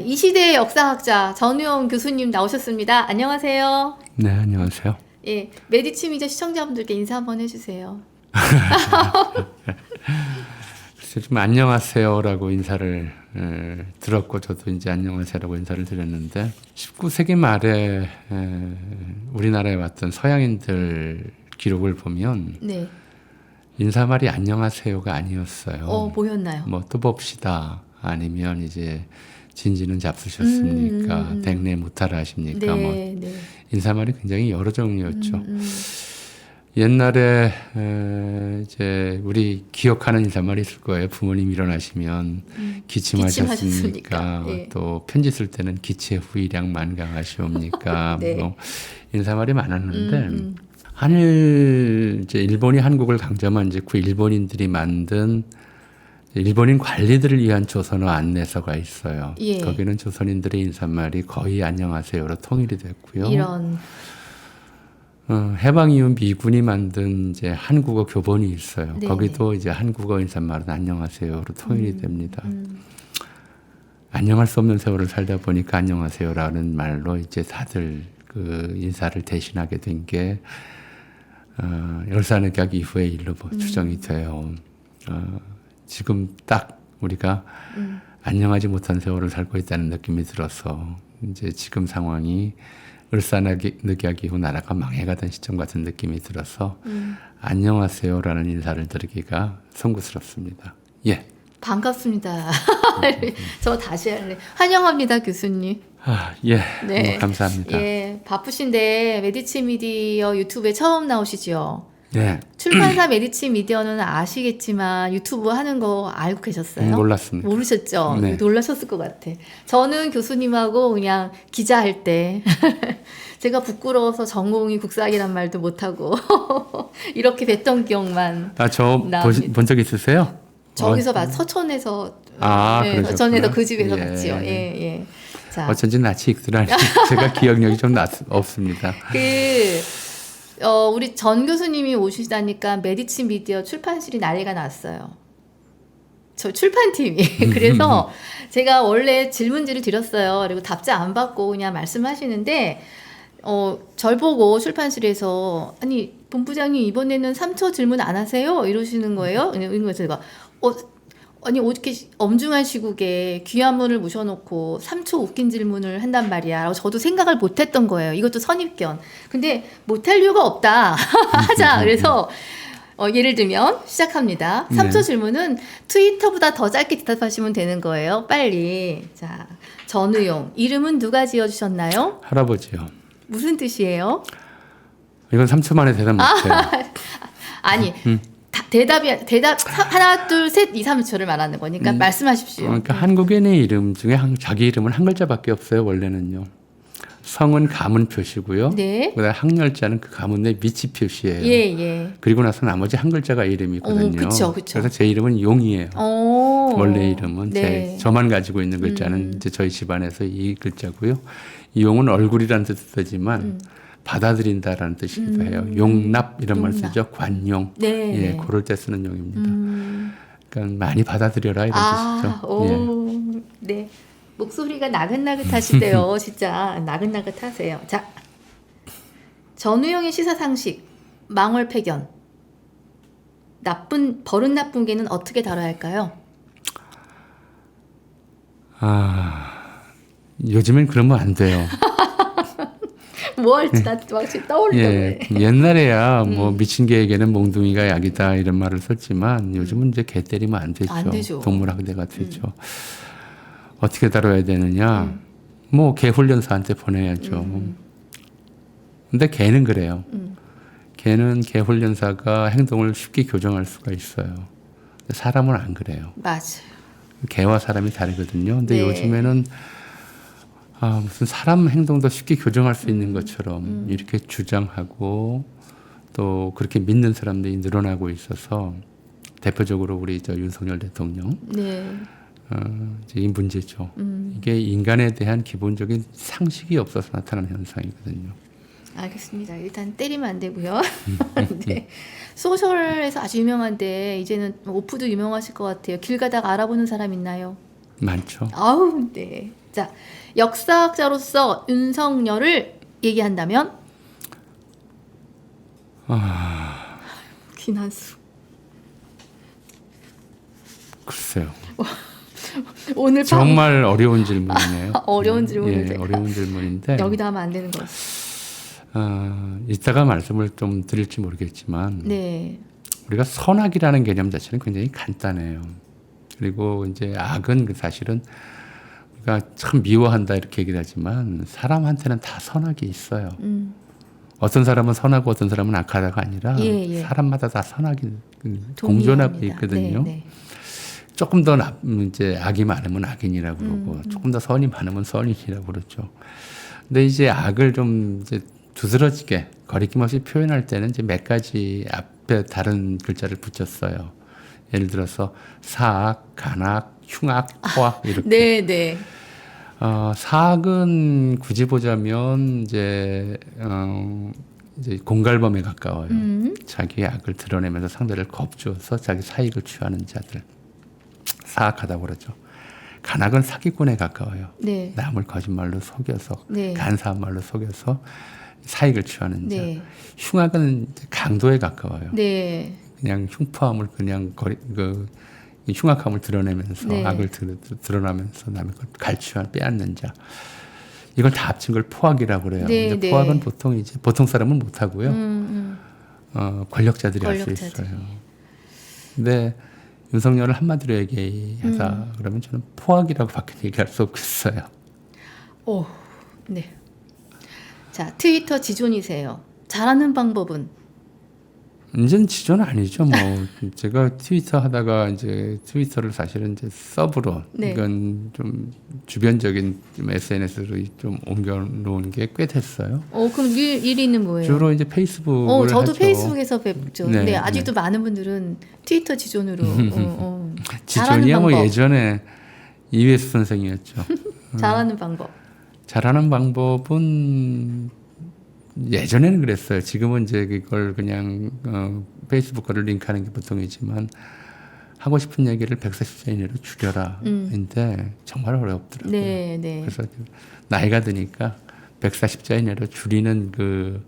이 시대의 역사학자 전우용 교수님 나오셨습니다. 안녕하세요. 네, 안녕하세요. 예, 메디치 미디어 시청자분들께 인사 한번 해주세요. 글쎄 좀 안녕하세요라고 인사를 들었고 저도 이제 안녕하세요라고 인사를 드렸는데 19세기 말에 우리나라에 왔던 서양인들 기록을 보면 네. 인사말이 안녕하세요가 아니었어요. 뭐였나요? 뭐 또 봅시다. 아니면 이제 진지는 잡수셨습니까? 댁내 무탈 하십니까? 네, 뭐 네. 인사말이 굉장히 여러 종류였죠. 옛날에 이제 우리 기억하는 인사말이 있을 거예요. 부모님 일어나시면 기침하셨습니까? 기침하셨습니까? 예. 또 편지 쓸 때는 기체 후일양 만강하시옵니까? 네. 뭐 인사말이 많았는데 이제 일본이 한국을 강점한 직후 일본인들이 만든 일본인 관리들을 위한 조선어 안내서가 있어요. 예. 거기는 조선인들의 인사말이 거의 안녕하세요로 통일이 됐고요. 이런. 해방 이후 미군이 만든 이제 한국어 교본이 있어요. 네네. 거기도 이제 한국어 인사말은 안녕하세요로 통일이 됩니다. 안녕할 수 없는 세월을 살다 보니까 안녕하세요라는 말로 이제 다들 그 인사를 대신하게 된 게 열사늑약 이후의 일로 추정이 돼요. 지금 딱 우리가 안녕하지 못한 세월을 살고 있다는 느낌이 들어서 이제 지금 상황이 을사늑약 이후 나라가 망해가던 시점 같은 느낌이 들어서 안녕하세요라는 인사를 드리기가 송구스럽습니다. 예. 반갑습니다. 저 다시 할래. 환영합니다, 교수님. 예. 네. 감사합니다. 예, 바쁘신데 메디치 미디어 유튜브에 처음 나오시죠? 네. 출판사 메디치 미디어는 아시겠지만 유튜브 하는 거 알고 계셨어요? 몰랐습니다. 모르셨죠? 네. 놀라셨을 것 같아. 저는 교수님하고 그냥 기자할 때 제가 부끄러워서 전공이 국사학이란 말도 못하고 이렇게 뵀던 기억만 본 적 있으세요? 저기서 서천에서 그러셨구나. 서천에서 그 집에서 예. 봤지요. 예. 자, 어쩐지 낯이 익더라니 제가 기억력이 좀 없습니다. 우리 전 교수님이 오시다니까 메디치 미디어 출판실이 난리가 났어요. 저 출판팀이. 그래서 제가 원래 질문지를 드렸어요. 그리고 답장 안 받고 그냥 말씀하시는데 절 보고 출판실에서 아니 본부장님 이번에는 3초 질문 안 하세요? 이러시는 거예요. 이런 거 제가 아니 어떻게 엄중한 시국에 귀한 분을 모셔놓고 3초 웃긴 질문을 한단 말이야. 저도 생각을 못했던 거예요. 이것도 선입견. 근데 못할 이유가 없다. 하자. 그래서 예를 들면 시작합니다. 3초 질문은 트위터보다 더 짧게 대답하시면 되는 거예요. 빨리. 자, 전우용. 이름은 누가 지어주셨나요? 할아버지요. 무슨 뜻이에요? 이건 3초 만에 대답 못해요. 아니. 대답 하나 둘 셋 2, 3초를 말하는 거니까 말씀하십시오. 그러니까 한국인의 이름 중에 자기 이름은 한 글자밖에 없어요. 원래는요. 성은 가문 표시고요. 네. 그다음에 학렬자는 그 가문 내 위치 표시예요. 예. 그리고 나서 나머지 한 글자가 이름이거든요. 그쵸. 그래서 제 이름은 용이에요. 원래 이름은 네. 저만 가지고 있는 글자는 이제 저희 집안에서 이 글자고요. 이 용은 얼굴이라는 뜻도 되지만 받아들인다라는 뜻이기도 해요. 용납 이런 말 쓰죠. 관용. 네. 예, 그럴 때 쓰는 용입니다. 그러니까 많이 받아들여라 이런 뜻이죠. 네. 목소리가 나긋나긋하시대요. 진짜 나긋나긋하세요. 자, 전우용의 시사상식, 망월패견. 버릇 나쁜 개는 어떻게 다뤄야 할까요? 요즘엔 그러면 안 돼요. 뭐 할지 나 막 떠올리던데. 옛날에야 뭐 미친 개에게는 몽둥이가 약이다 이런 말을 썼지만 요즘은 이제 개 때리면 안 되죠. 안 되죠. 동물학대가 되죠. 어떻게 다뤄야 되느냐? 뭐 개 훈련사한테 보내야죠. 근데 개는 그래요. 개는 개 훈련사가 행동을 쉽게 교정할 수가 있어요. 사람은 안 그래요. 맞아요. 개와 사람이 다르거든요. 근데 네. 요즘에는 무슨 사람 행동도 쉽게 교정할 수 있는 것처럼 이렇게 주장하고 또 그렇게 믿는 사람들이 늘어나고 있어서 대표적으로 우리 윤석열 대통령 네. 이 문제죠. 이게 인간에 대한 기본적인 상식이 없어서 나타나는 현상이거든요. 알겠습니다. 일단 때리면 안 되고요. 네. 소셜에서 아주 유명한데 이제는 오프도 유명하실 것 같아요. 길 가다가 알아보는 사람 있나요? 많죠. 아우, 네. 자, 역사학자로서 윤석열을 얘기한다면? 김한수. 글쎄요. 오늘 밤 정말 어려운 질문이네요. 어려운 질문인데. 예, 어려운 질문인데 여기다 하면 안 되는 거지. 이따가 말씀을 좀 드릴지 모르겠지만 네. 우리가 선악이라는 개념 자체는 굉장히 간단해요. 그리고 이제 악은 사실은 우리가 참 미워한다 이렇게 얘기를 하지만 사람한테는 다 선악이 있어요. 어떤 사람은 선하고 어떤 사람은 악하다가 아니라 예, 예. 사람마다 다 선악이 공존하고 동의합니다. 있거든요. 네, 네. 조금 더 이제 악이 많으면 악인이라고 그러고 조금 더 선이 많으면 선인이라고 그러죠. 근데 이제 악을 좀 이제 두드러지게 거리낌 없이 표현할 때는 이제 몇 가지 앞에 다른 글자를 붙였어요. 예를 들어서 사악, 간악, 흉악, 토악 이렇게. 네, 네. 사악은 굳이 보자면 이제 공갈범에 가까워요. 자기의 악을 드러내면서 상대를 겁주어서 자기 사익을 취하는 자들. 사악하다고 그러죠. 간악은 사기꾼에 가까워요. 네. 남을 거짓말로 속여서 네. 간사한 말로 속여서 사익을 취하는 자. 네. 흉악은 강도에 가까워요. 네. 그냥 흉포함을 그냥 흉악함을 드러내면서 네. 악을 드러나면서 남의 걸 갈취한 빼앗는 자. 이걸 다 합친 걸 포악이라고 그래요. 네, 근데 네. 포악은 보통 사람은 못 하고요. 권력자들이 할 수 권력자들이. 있어요. 근데 윤석열을 한마디로 얘기하다 그러면 저는 포악이라고밖에 얘기할 수 없겠어요. 오, 네. 자, 트위터 지존이세요. 잘하는 방법은? 이제는 지존은 아니죠. 뭐 제가 트위터 하다가 이제 트위터를 사실은 이제 서브로 네. 이건 좀 주변적인 좀 SNS로 좀 옮겨 놓은 게 꽤 됐어요. 그럼 1위는 뭐예요? 주로 이제 페이스북을 저도 하죠. 페이스북에서 뵙죠. 네, 근데 아직도 많은 분들은 트위터 지존으로. 지존이야 뭐 방법. 예전에 이회수 선생이었죠. 잘하는 방법. 잘하는 방법은 예전에는 그랬어요. 지금은 이제 이걸 그냥 페이스북 거를 링크하는 게 보통이지만 하고 싶은 얘기를 140자 이내로 줄여라인데 정말 어렵더라고요. 네, 네. 그래서 나이가 드니까 140자 이내로 줄이는 그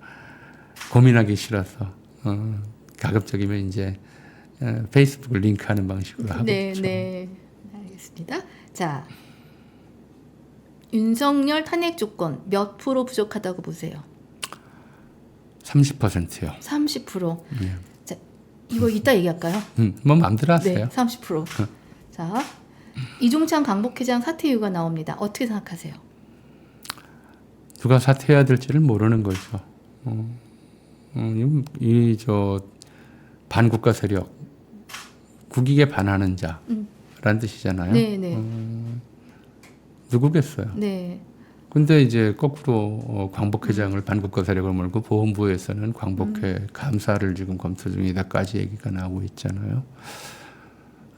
고민하기 싫어서 가급적이면 이제 페이스북을 링크하는 방식으로 하고 네, 있죠. 네. 알겠습니다. 자, 윤석열 탄핵 조건 몇 프로 부족하다고 보세요? 30%요. 30%. 네. 자, 이거 이따 얘기할까요? 뭐 마음대로 하세요. 네, 30%. 자, 이종찬 강북회장 사퇴 이유가 나옵니다. 어떻게 생각하세요? 누가 사퇴해야 될지를 모르는 거죠. 이 반국가 세력, 국익에 반하는 자라는 뜻이잖아요. 네, 네. 누구겠어요? 네. 근데 이제 거꾸로 광복회장을 반국가 세력을 몰고 보훈부에서는 광복회 감사를 지금 검토 중이다까지 얘기가 나오고 있잖아요.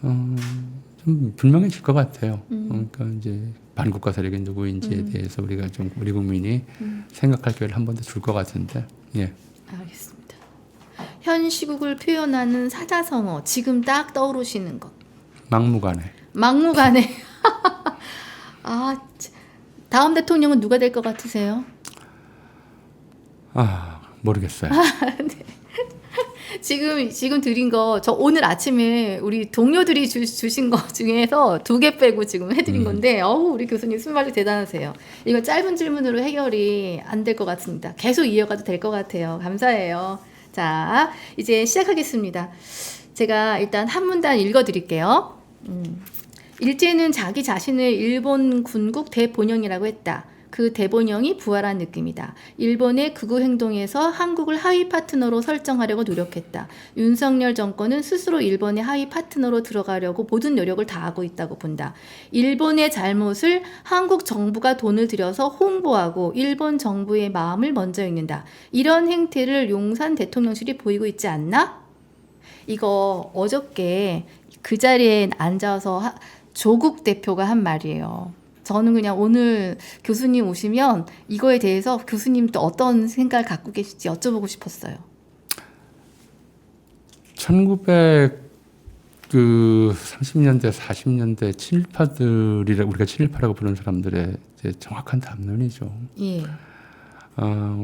좀 분명해질 것 같아요. 그러니까 이제 반국가 세력이 누구인지에 대해서 우리가 좀 우리 국민이 생각할 기회를 한 번 더 줄 것 같은데. 예. 알겠습니다. 현 시국을 표현하는 사자성어 지금 딱 떠오르시는 것. 막무가내. 막무가내. 다음 대통령은 누가 될 것 같으세요? 모르겠어요. 지금 드린 거 저 오늘 아침에 우리 동료들이 주신 거 중에서 2개 빼고 지금 해드린 건데 우리 교수님 순발력 대단하세요. 이거 짧은 질문으로 해결이 안 될 것 같습니다. 계속 이어가도 될 것 같아요. 감사해요. 자, 이제 시작하겠습니다. 제가 일단 한 문단 읽어드릴게요. 일제는 자기 자신을 일본 군국 대본영이라고 했다. 그 대본영이 부활한 느낌이다. 일본의 극우 행동에서 한국을 하위 파트너로 설정하려고 노력했다. 윤석열 정권은 스스로 일본의 하위 파트너로 들어가려고 모든 노력을 다하고 있다고 본다. 일본의 잘못을 한국 정부가 돈을 들여서 홍보하고 일본 정부의 마음을 먼저 읽는다. 이런 행태를 용산 대통령실이 보이고 있지 않나? 이거 어저께 그 자리에 앉아서 조국 대표가 한 말이에요. 저는 그냥 오늘 교수님 오시면 이거에 대해서 교수님 또 어떤 생각을 갖고 계실지 여쭤보고 싶었어요. 그 30년대, 40년대 친일파들이라 우리가 친일파라고 부르는 사람들의 이제 정확한 담론이죠. 예.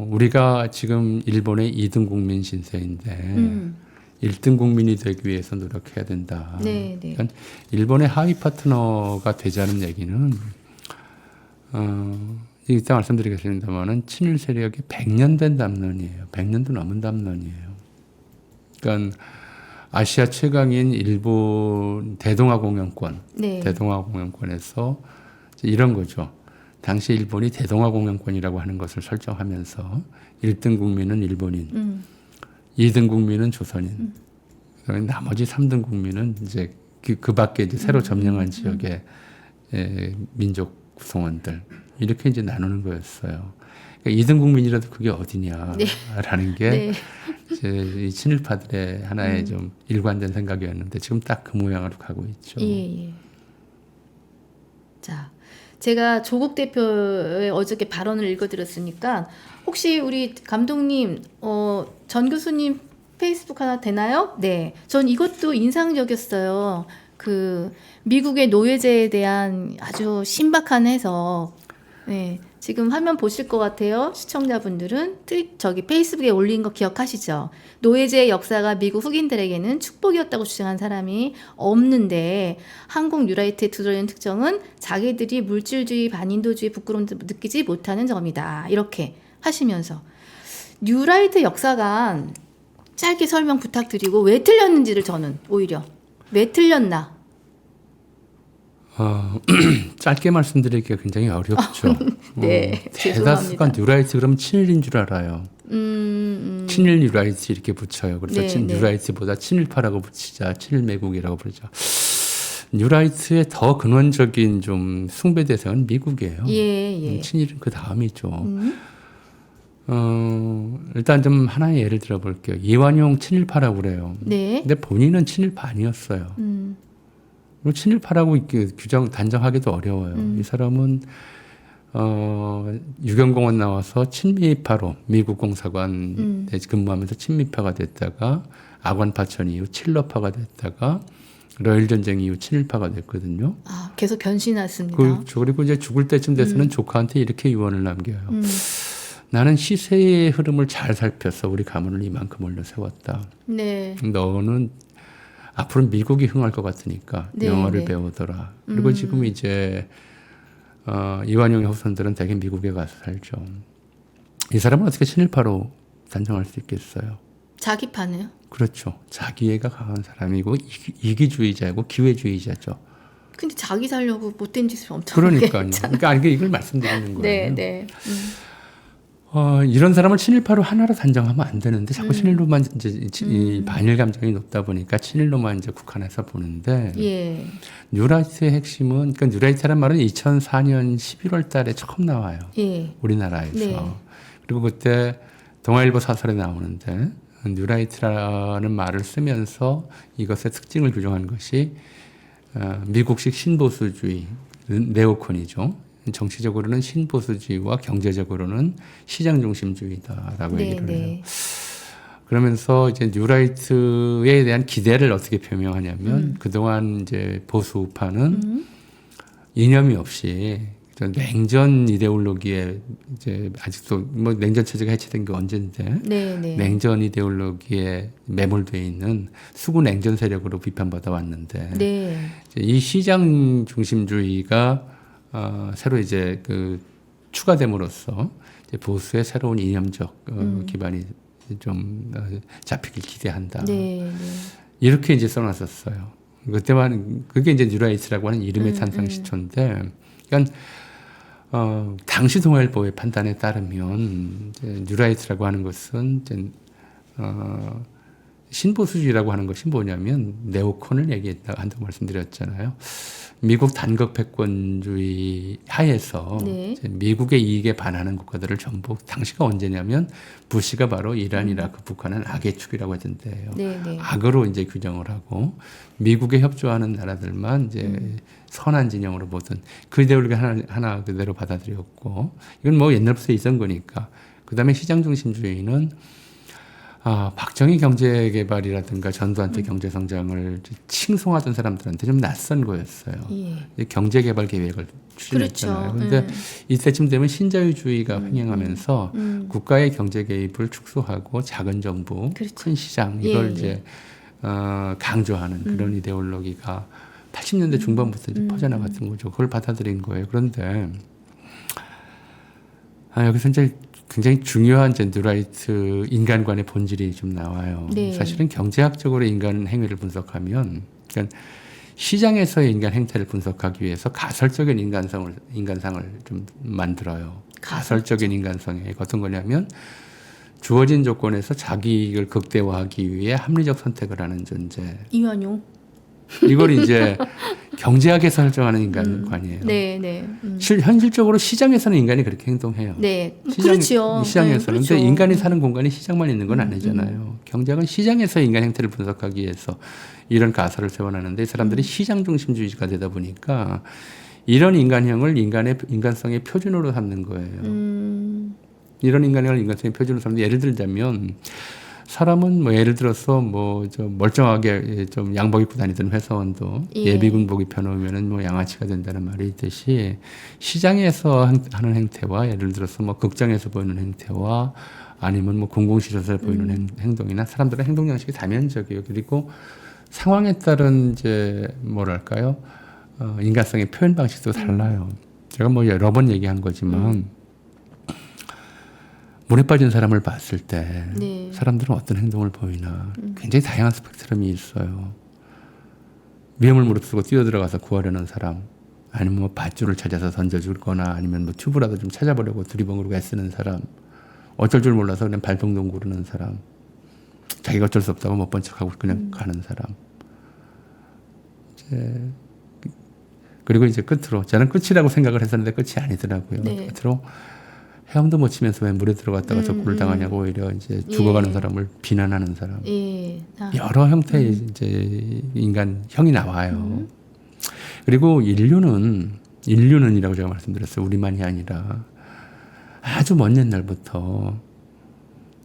우리가 지금 일본의 2등 국민 신세인데 1등 국민이 되기 위해서 노력해야 된다. 네, 네. 그러니까 일본의 하위 파트너가 되자는 얘기는 이따 말씀드리겠습니다만은 친일 세력이 100년 된 담론이에요. 100년도 넘은 담론이에요. 그러니까 아시아 최강인 일본 대동아공영권, 네. 대동아공영권에서 이런 거죠. 당시 일본이 대동아공영권이라고 하는 것을 설정하면서 1등 국민은 일본인, 2등 국민은 조선인, 나머지 3등 국민은 이제 그 밖에 이제 새로 점령한 지역의 민족 구성원들 이렇게 이제 나누는 거였어요. 그러니까 2등 국민이라도 그게 어디냐라는 게 네. 이제 이 친일파들의 하나의 좀 일관된 생각이었는데 지금 딱 그 모양으로 가고 있죠. 예, 예. 자, 제가 조국 대표의 어저께 발언을 읽어드렸으니까 혹시 우리 감독님, 전 교수님 페이스북 하나 되나요? 네, 전 이것도 인상적이었어요. 그 미국의 노예제에 대한 아주 신박한 해석. 네, 지금 화면 보실 것 같아요. 시청자분들은 저기 페이스북에 올린 거 기억하시죠? 노예제의 역사가 미국 흑인들에게는 축복이었다고 주장한 사람이 없는데 한국 뉴라이트의 두드러진 특징은 자기들이 물질주의, 반인도주의 부끄러움을 느끼지 못하는 점이다. 이렇게 하시면서 뉴라이트 역사관 짧게 설명 부탁드리고 왜 틀렸는지를 저는 오히려 왜 틀렸나? 짧게 말씀드리기가 굉장히 어렵죠. 네, 대다수가 뉴라이트 그러면 친일인 줄 알아요. 친일 뉴라이트 이렇게 붙여요. 그래서 네, 네. 뉴라이트보다 친일파라고 붙이자, 친일 매국이라고 부르죠. 뉴라이트의 더 근원적인 좀 숭배 대상은 미국이에요. 예, 예. 친일은 그 다음이죠. 일단 좀 하나의 예를 들어볼게요. 이완용 친일파라고 그래요. 네. 근데 본인은 친일파 아니었어요. 그리고 친일파라고 이렇게 단정하기도 어려워요. 이 사람은 유경공원 나와서 친미파로 미국 공사관 근무하면서 친미파가 됐다가 아관파천 이후 칠러파가 됐다가 러일 전쟁 이후 친일파가 됐거든요. 아, 계속 변신했습니다. 그리고 이제 죽을 때쯤 돼서는 조카한테 이렇게 유언을 남겨요. 나는 시세의 흐름을 잘 살펴서 우리 가문을 이만큼 올려세웠다. 네. 너는 앞으로 미국이 흥할 것 같으니까 네, 영어를 네. 배우더라. 그리고 지금 이제 이완용의 후손들은 대개 미국에 가서 살죠. 이 사람은 어떻게 친일파로 단정할 수 있겠어요? 자기 파네요. 그렇죠. 자기애가 강한 사람이고 이기주의자이고 기회주의자죠. 근데 자기 살려고 못된 짓을 엄청 그러니까요. 했잖아. 그러니까 이걸 말씀드리는 거예요. 네, 네. 이런 사람을 친일파로 하나로 단정하면 안 되는데 자꾸 친일로만 이제 이 반일 감정이 높다 보니까 친일로만 이제 국한해서 보는데 예. 뉴라이트의 핵심은 그러니까 뉴라이트란 말은 2004년 11월 달에 처음 나와요. 예. 우리나라에서. 네. 그리고 그때 동아일보 사설에 나오는데 뉴라이트라는 말을 쓰면서 이것의 특징을 규정한 것이 미국식 신보수주의, 네오콘이죠. 정치적으로는 신보수주의와 경제적으로는 시장중심주의다라고 네, 얘기를 해요. 네. 그러면서 이제 뉴라이트에 대한 기대를 어떻게 표명하냐면 그동안 이제 보수우파는 이념이 없이 냉전 이데올로기에 이제 아직도 뭐 냉전 체제가 해체된 게 언젠데 네, 네. 냉전 이데올로기에 매몰되어 있는 수구 냉전 세력으로 비판받아 왔는데 네. 이 시장 중심주의가 새로 이제 그 추가됨으로써 이제 보수의 새로운 이념적 기반이 좀 잡히길 기대한다. 네, 네. 이렇게 이제 써놨었어요. 그때만 그게 이제 뉴라이트라고 하는 이름의 탄생 시초인데, 그러니까 당시 동아일보의 판단에 따르면 이제 뉴라이트라고 하는 것은 이제 신보수주의라고 하는 것이 뭐냐면 네오콘을 한다고 말씀드렸잖아요. 미국 단극 패권주의 하에서 네. 이제 미국의 이익에 반하는 국가들을 전부 당시가 언제냐면 부시가 바로 이란, 이라크, 북한은 악의 축이라고 했던데요. 네, 네. 악으로 이제 규정을 하고 미국에 협조하는 나라들만 이제 선한 진영으로 보던 그 이데올로기 하나 그대로 받아들였고 이건 뭐 옛날부터 있던 거니까. 그다음에 시장 중심주의는 박정희 경제개발이라든가 전두환때 경제성장을 칭송하던 사람들한테 좀 낯선 거였어요. 예. 경제개발 계획을 추진했잖아요. 그렇죠. 그런데 이때쯤 되면 신자유주의가 횡행하면서 국가의 경제 개입을 축소하고 작은 정부, 그렇죠. 큰 시장 이걸 예, 이제 강조하는 그런 이데올로기가 80년대 중반부터 이제 퍼져나갔던 거죠. 그걸 받아들인 거예요. 그런데 여기서 이제 굉장히 중요한 이제 뉴라이트 인간관의 본질이 좀 나와요. 네. 사실은 경제학적으로 인간 행위를 분석하면, 그러니까 시장에서의 인간 행태를 분석하기 위해서 가설적인 인간상을 좀 만들어요. 가설적인 인간성이 어떤 거냐면 주어진 조건에서 자기 이익을 극대화하기 위해 합리적 선택을 하는 존재. 이완용. 이걸 이제 경제학에서 설정하는 인간관이에요. 네, 네. 현실적으로 시장에서는 인간이 그렇게 행동해요. 네, 그렇죠. 시장에서는. 네, 근데 그렇죠. 인간이 사는 공간이 시장만 있는 건 아니잖아요. 경제학은 시장에서 인간 행태를 분석하기 위해서 이런 가설을 세워놨는데 이 사람들이 시장 중심주의가 되다 보니까 이런 인간형을 인간성의 표준으로 삼는 거예요. 이런 인간형을 인간성의 표준으로 삼는 예를 들자면 사람은 뭐 예를 들어서 뭐 좀 멀쩡하게 좀 양복 입고 다니던 회사원도 예. 예비군복 입혀놓으면은 뭐 양아치가 된다는 말이 있듯이 시장에서 하는 행태와 예를 들어서 뭐 극장에서 보이는 행태와 아니면 뭐 공공시설에서 보이는 행동이나 사람들의 행동 양식이 다면적이에요. 그리고 상황에 따른 이제 뭐랄까요 인간성의 표현 방식도 달라요. 제가 뭐 여러 번 얘기한 거지만. 물에 빠진 사람을 봤을 때 네. 사람들은 어떤 행동을 보이나 굉장히 다양한 스펙트럼이 있어요. 위험을 무릅쓰고 뛰어들어가서 구하려는 사람, 아니면 뭐 밧줄을 찾아서 던져줄 거나 아니면 뭐 튜브라도 좀 찾아보려고 두리번거리고 애쓰는 사람, 어쩔 줄 몰라서 그냥 발동동 구르는 사람, 자기가 어쩔 수 없다고 못 본 척하고 그냥 가는 사람. 그리고 이제 끝으로 저는 끝이라고 생각을 했었는데 끝이 아니더라고요. 네. 끝으로 헤엄도 못 치면서 왜 물에 들어갔다가 적구를 당하냐고 오히려 이제 죽어가는 사람을 비난하는 사람. 예. 여러 형태의 이제 인간형이 나와요. 그리고 인류는이라고 제가 말씀드렸어요. 우리만이 아니라 아주 먼 옛날부터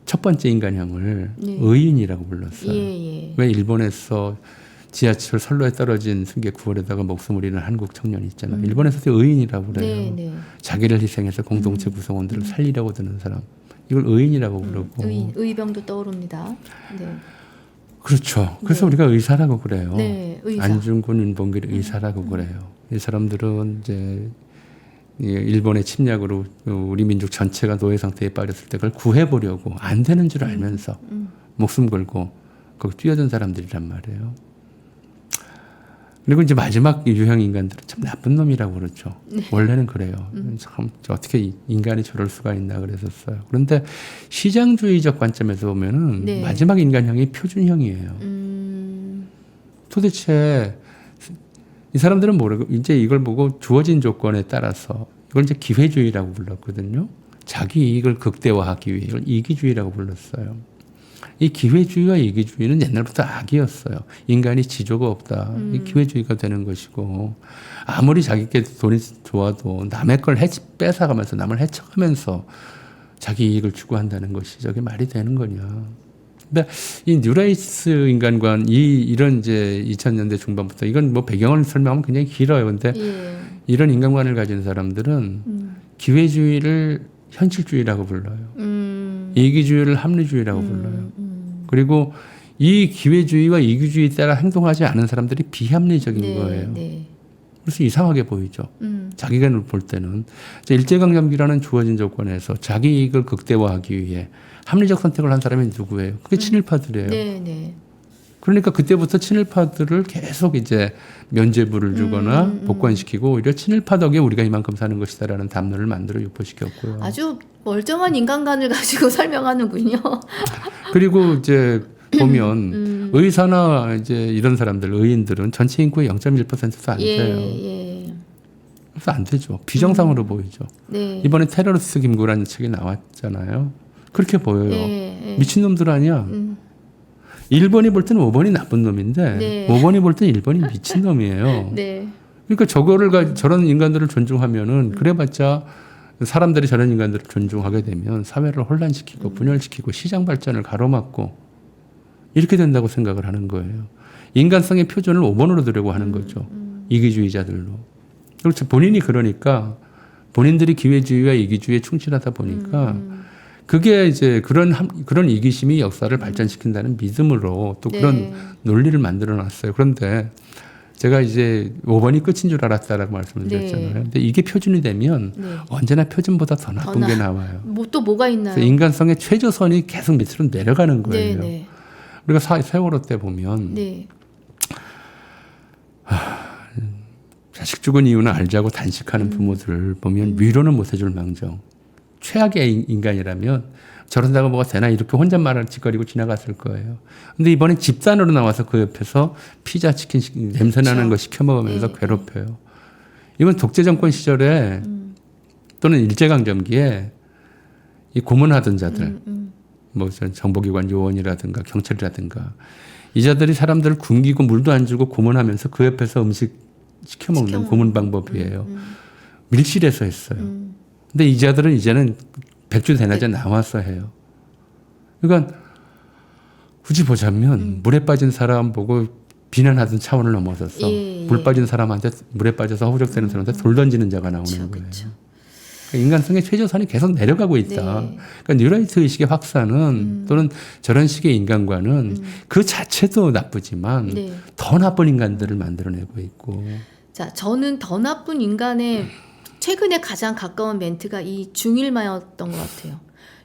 첫 번째 인간형을 의인이라고 불렀어요. 예. 왜 일본에서 지하철 선로에 떨어진 승객 구하려다가 목숨을 잃은 한국 청년이 있잖아요. 일본에서도 의인이라고 그래요. 네. 자기를 희생해서 공동체 구성원들을 살리려고 드는 사람. 이걸 의인이라고 부르고. 의병도 떠오릅니다. 네. 그렇죠. 그래서 우리가 의사라고 그래요. 네, 의사. 안중근, 윤봉길 의사라고 그래요. 이 사람들은 이제 일본의 침략으로 우리 민족 전체가 노예 상태에 빠졌을 때 그걸 구해보려고 안 되는 줄 알면서 목숨 걸고 거기 뛰어든 사람들이란 말이에요. 그리고 이제 마지막 유형 인간들은 참 나쁜 놈이라고 그러죠. 원래는 그래요. 참 어떻게 인간이 저럴 수가 있나 그랬었어요. 그런데 시장주의적 관점에서 보면은 마지막 인간형이 표준형이에요. 도대체 이 사람들은 모르고 이제 이걸 보고 주어진 조건에 따라서 이걸 이제 기회주의라고 불렀거든요. 자기 이익을 극대화하기 위해 이걸 이기주의라고 불렀어요. 이 기회주의와 이기주의는 옛날부터 악이었어요. 인간이 지조가 없다. 이 기회주의가 되는 것이고 아무리 자기께 돈이 좋아도 남의 걸 뺏어가면서 남을 해쳐가면서 자기 이익을 추구한다는 것이 저게 말이 되는 거냐. 근데 이 뉴라이트 인간관 이런 이제 2000년대 중반부터 이건 뭐 배경을 설명하면 굉장히 길어요. 근데 이런 인간관을 가진 사람들은 기회주의를 현실주의라고 불러요. 이기주의를 합리주의라고 불러요. 그리고 이 기회주의와 이기주의에 따라 행동하지 않은 사람들이 비합리적인 거예요. 그래서 이상하게 보이죠. 자기가 볼 때는 일제강점기라는 주어진 조건에서 자기 이익을 극대화하기 위해 합리적 선택을 한 사람이 누구예요? 그게 친일파들이에요. 그러니까 그때부터 친일파들을 계속 이제 면죄부를 주거나 복권시키고 오히려 친일파 덕에 우리가 이만큼 사는 것이다라는 담론을 만들어 유포시켰고요. 아주 멀쩡한 인간관을 가지고 설명하는군요. 그리고 이제 보면 의사나 이제 이런 사람들 의인들은 전체 인구의 0.1%도 안 돼요. 그래서 안 되죠. 비정상으로 보이죠. 이번에 테러리스트 김구라는 책이 나왔잖아요. 그렇게 보여요. 미친놈들 아니야. 1번이 볼 때는 5번이 나쁜 놈인데 5번이 볼 때는 1번이 미친놈이에요. 그러니까 저런 인간들을 존중하면은 그래봤자 사람들이 저런 인간들을 존중하게 되면 사회를 혼란시키고 분열시키고 시장 발전을 가로막고 이렇게 된다고 생각을 하는 거예요. 인간성의 표준을 5번으로 두려고 하는 거죠. 이기주의자들로. 그렇죠. 본인이 그러니까 본인들이 기회주의와 이기주의에 충실하다 보니까 그게 이제 그런 이기심이 역사를 발전시킨다는 믿음으로 또 그런 네. 논리를 만들어 놨어요. 그런데 제가 이제 5번이 끝인 줄 알았다라고 말씀을 드렸잖아요. 네. 근데 이게 표준이 되면 네. 언제나 표준보다 더 나쁜 게 나와요. 또 뭐가 있나요? 그래서 인간성의 최저선이 계속 밑으로 내려가는 거예요. 네, 우리가 세월호 때 보면 네. 자식 죽은 이유는 알지 하고 단식하는 부모들을 보면 위로는 못 해줄 망정. 최악의 인간이라면 저런다고 뭐가 되나 이렇게 혼잣말을 짓거리고 지나갔을 거예요. 근데 이번에 집단으로 나와서 그 옆에서 피자, 치킨 냄새나는 거 시켜 먹으면서 네, 괴롭혀요. 이건 독재 정권 시절에 또는 일제강점기에 이 고문하던 자들, 뭐 정보기관 요원이라든가 경찰이라든가 이 자들이 사람들을 굶기고 물도 안 주고 고문하면서 그 옆에서 음식 시켜 먹는 고문 방법이에요. 밀실에서 했어요. 근데 이 자들은 이제는 백주 대낮에 나와서 해요. 그러니까 굳이 보자면 물에 빠진 사람 보고 비난하던 차원을 넘어섰어. 물 빠진 사람한테 물에 빠져서 허우적대는 사람한테 돌 던지는 자가 나오는 거예요. 그러니까 인간성의 최저선이 계속 내려가고 있다. 네. 그러니까 뉴라이트 의식의 확산은 또는 저런 식의 인간관은 그 자체도 나쁘지만 네. 더 나쁜 인간들을 만들어내고 있고. 자, 저는 더 나쁜 인간의 최근에 가장 가까운 멘트가 이 중일마였던 것 같아요.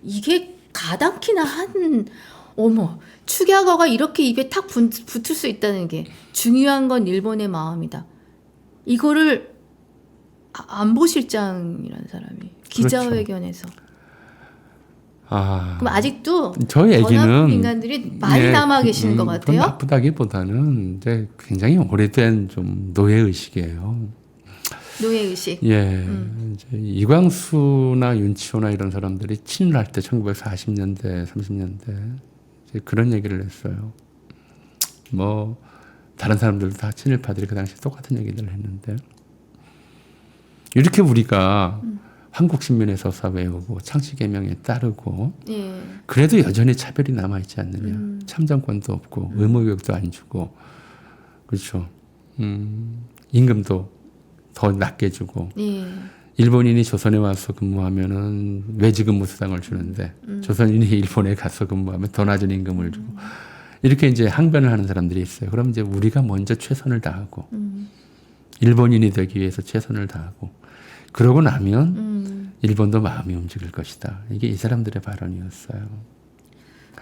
이게 가당키나 한 어머 축약어가 이렇게 입에 탁 붙을 수 있다는 게 중요한 건 일본의 마음이다. 이거를 안보실장이라는 사람이 기자회견에서 그럼 아직도 저희 더 나쁜 얘기는 인간들이 많이 남아 계시는 것 같아요. 나쁘다기보다는 이제 굉장히 오래된 좀 노예 의식이에요. 노예의식. 예, 이제 이광수나 윤치호나 이런 사람들이 친일할 때 1940년대, 30년대 이제 그런 얘기를 했어요. 뭐 다른 사람들도 다 친일파들이 그 당시에 똑같은 얘기들을 했는데 이렇게 우리가 한국신민의 서사 외우고 창씨개명에 따르고 예. 그래도 여전히 차별이 남아있지 않느냐. 참정권도 없고 의무교육도 안 주고 그렇죠. 임금도 더 낮게 주고 예. 일본인이 조선에 와서 근무하면은 외지근무 수당을 주는데 조선인이 일본에 가서 근무하면 더 낮은 임금을 주고 이렇게 이제 항변을 하는 사람들이 있어요. 그럼 이제 우리가 먼저 최선을 다하고 일본인이 되기 위해서 최선을 다하고 그러고 나면 일본도 마음이 움직일 것이다. 이게 이 사람들의 발언이었어요.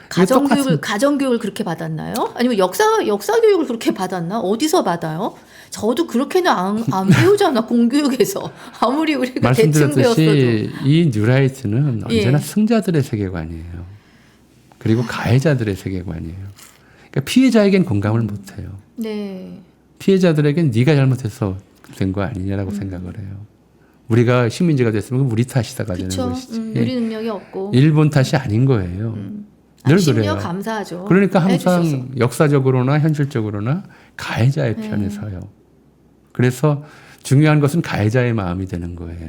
가정교육을 그렇게 받았나요? 아니면 역사교육을 그렇게 받았나? 어디서 받아요? 저도 그렇게는 안 배우잖아, 공교육에서. 아무리 우리가 대충 배웠어도. 말씀드렸듯이 이 뉴라이트는 언제나 승자들의 세계관이에요. 그리고 가해자들의 세계관이에요. 그러니까 피해자에겐 공감을 못해요. 네. 피해자들에겐 네가 잘못해서 된 거 아니냐라고 생각을 해요. 우리가 식민지가 됐으면 우리 탓이다가 되는 것이지. 누리 능력이 없고. 일본 탓이 아닌 거예요. 늘 그래요. 감사하죠. 그러니까 항상 해주셔서. 역사적으로나 현실적으로나 가해자의 편에 서요. 그래서 중요한 것은 가해자의 마음이 되는 거예요.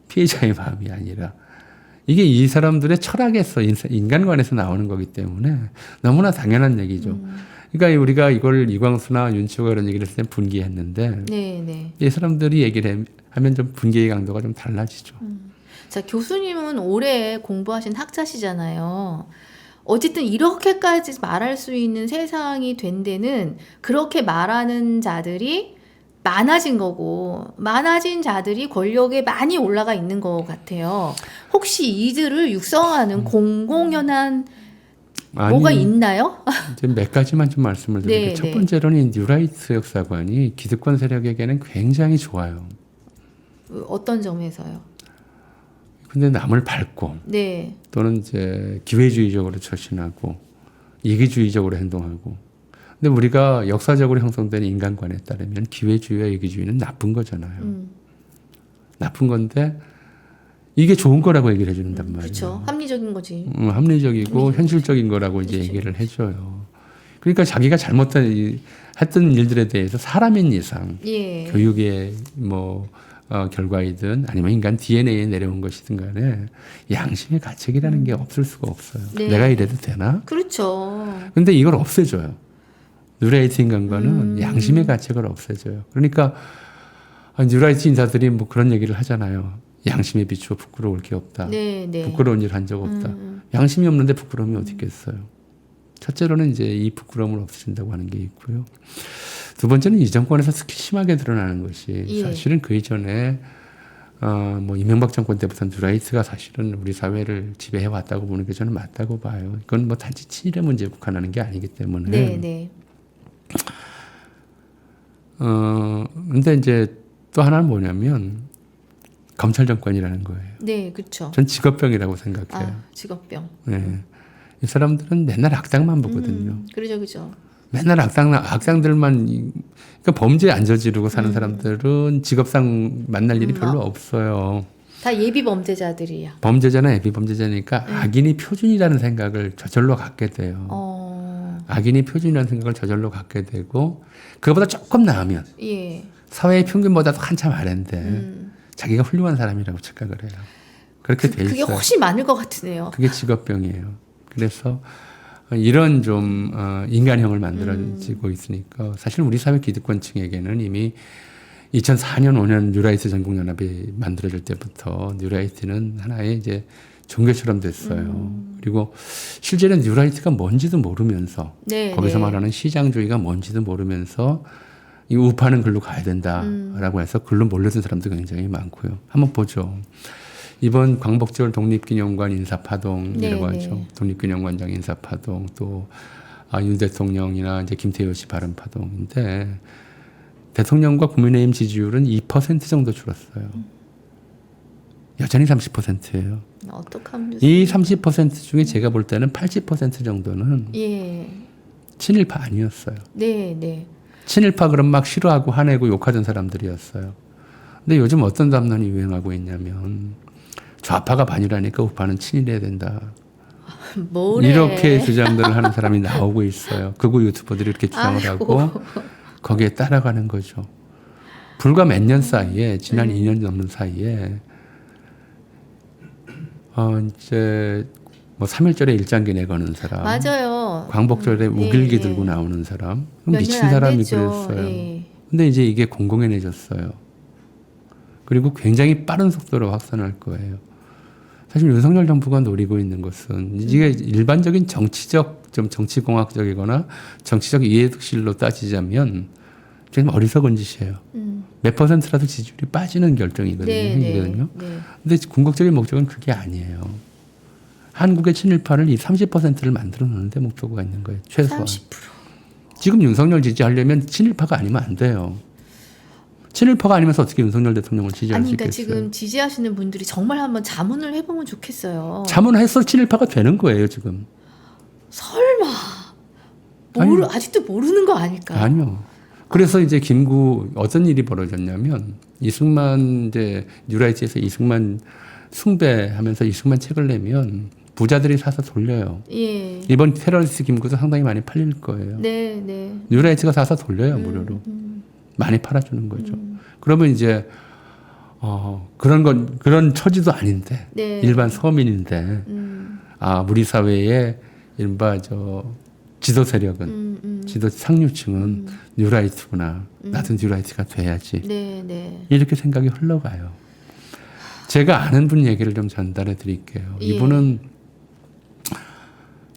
피해자의 마음이 아니라. 이게 이 사람들의 철학에서 인간관에서 나오는 거기 때문에 너무나 당연한 얘기죠. 그러니까 우리가 이걸 이광수나 윤치호가 그런 얘기를 했을 때 분개했는데 네. 이 사람들이 얘기를 하면 좀 분개의 강도가 좀 달라지죠. 자, 교수님은 오래 공부하신 학자시잖아요. 어쨌든 이렇게까지 말할 수 있는 세상이 된 데는 그렇게 말하는 자들이 많아진 거고 많아진 자들이 권력에 많이 올라가 있는 것 같아요. 혹시 이들을 육성하는 공공연한 뭐가 있나요? 이제 몇 가지만 좀 말씀을 드릴게요. 첫 번째로는 뉴라이트 역사관이 기득권 세력에게는 굉장히 좋아요. 어떤 점에서요? 근데 남을 밟고 또는 이제 기회주의적으로 처신하고 이기주의적으로 행동하고 근데 우리가 역사적으로 형성된 인간관에 따르면 기회주의와 이기주의는 나쁜 거잖아요. 나쁜 건데 이게 좋은 거라고 얘기를 해준단 말이에요. 그렇죠. 합리적인 거지. 합리적이고 현실적인 거라고 이제 얘기를 해줘요. 그러니까 자기가 했던 일들에 대해서 사람인 이상 교육에 뭐 결과이든 아니면 인간 DNA에 내려온 것이든 간에 양심의 가책이라는 게 없을 수가 없어요. 네. 내가 이래도 되나? 그렇죠. 근데 이걸 없애줘요. 뉴라이트 인간과는 양심의 가책을 없애줘요. 그러니까 뉴라이트 인사들이 뭐 그런 얘기를 하잖아요. 양심에 비추어 부끄러울 게 없다. 네, 네. 부끄러운 일 한 적 없다. 양심이 없는데 부끄러움이 어디 있겠어요. 첫째로는 이제 이 부끄러움을 없애준다고 하는 게 있고요. 두 번째는 이 정권에서 특히 심하게 드러나는 것이 예. 사실은 그 이전에 뭐 이명박 정권 때부터 뉴라이트가 사실은 우리 사회를 지배해 왔다고 보는 게 저는 맞다고 봐요. 이건 뭐 단지 친일의 문제에 국한하는 게 아니기 때문에. 네, 네. 근데 이제 또 하나는 뭐냐면 검찰 정권이라는 거예요. 네, 그렇죠. 전 직업병이라고 생각해요. 아, 직업병. 네. 이 사람들은 맨날 악당만 보거든요. 그러죠, 그죠. 맨날 악당들만 그러니까 범죄 안 저지르고 사는 사람들은 직업상 만날 일이 별로 없어요. 다 예비 범죄자들이야. 범죄자나 예비 범죄자니까 악인이 표준이라는 생각을 저절로 갖게 돼요. 악인이 표준이라는 생각을 저절로 갖게 되고 그거보다 조금 나으면 예. 사회의 평균보다도 한참 아래인데 자기가 훌륭한 사람이라고 착각을 해요. 그렇게 돼 그게 있어요. 훨씬 많을 것 같으네요. 그게 직업병이에요. 그래서 이런 좀 인간형을 만들어지고 있으니까 사실 우리 사회 기득권층에게는 이미 2004년 5년 뉴라이트 전국연합이 만들어질 때부터 뉴라이트는 하나의 이제 종교처럼 됐어요. 그리고 실제는 뉴라이트가 뭔지도 모르면서 네, 거기서 네. 말하는 시장주의가 뭔지도 모르면서 이 우파는 글로 가야 된다라고 해서 글로 몰려든 사람도 굉장히 많고요. 한번 보죠. 이번 광복절 독립기념관 인사파동이라고 네, 하죠. 네. 독립기념관장 인사파동 또 윤 대통령이나 이제 김태효 씨 발언파동인데 대통령과 국민의힘 지지율은 2% 정도 줄었어요. 여전히 30%예요. 어떡하면 이 30% 중에 제가 볼 때는 80% 정도는 예. 친일파 아니었어요. 네, 네. 친일파 그럼 막 싫어하고 화내고 욕하던 사람들이었어요. 근데 요즘 어떤 담론이 유행하고 있냐면 좌파가 반이라니까 우파는 친일해야 된다. 뭐래. 이렇게 주장들을 하는 사람이 나오고 있어요. 극우 유튜버들이 이렇게 주장을 하고 거기에 따라가는 거죠. 불과 몇 년 사이에 지난 2년 넘는 사이에 이제 뭐 3.1절에 일장기 내거는 사람, 맞아요. 광복절에 우길기 네, 들고 네. 나오는 사람, 몇 미친 년안 사람이 됐죠. 그랬어요. 예. 근데 이제 이게 공공연해졌어요. 그리고 굉장히 빠른 속도로 확산할 거예요. 사실 윤석열 정부가 노리고 있는 것은 이게 일반적인 정치적, 좀 정치공학적이거나 정치적 이해득실로 따지자면 좀 어리석은 짓이에요. 몇 퍼센트라도 지지율이 빠지는 결정이거든요. 네, 행위거든요. 네. 근데 궁극적인 목적은 그게 아니에요. 한국의 친일파를 이 30%를 만들어 놓는데 목표가 있는 거예요. 최소한. 30%. 지금 윤석열 지지하려면 친일파가 아니면 안 돼요. 친일파가 아니면서 어떻게 윤석열 대통령을 지지할 아니, 수 그러니까 있겠어요? 지금 지지하시는 분들이 정말 한번 자문을 해보면 좋겠어요. 자문해서 친일파가 되는 거예요, 지금. 설마. 아직도 모르는 거 아닐까요? 아니요. 그래서 이제 김구 어떤 일이 벌어졌냐면 이승만 이제 뉴라이트에서 이승만 숭배하면서 이승만 책을 내면 부자들이 사서 돌려요. 예. 이번 테러리스트 김구도 상당히 많이 팔릴 거예요. 네, 네. 뉴라이트가 사서 돌려요, 무료로. 많이 팔아주는 거죠. 그러면 이제 그런 처지도 아닌데 네. 일반 서민인데 우리 사회의 이른바 지도 세력은 지도 상류층은 뉴라이트구나. 나도 뉴라이트가 돼야지. 네, 네. 이렇게 생각이 흘러가요. 제가 아는 분 얘기를 좀 전달해 드릴게요. 예. 이분은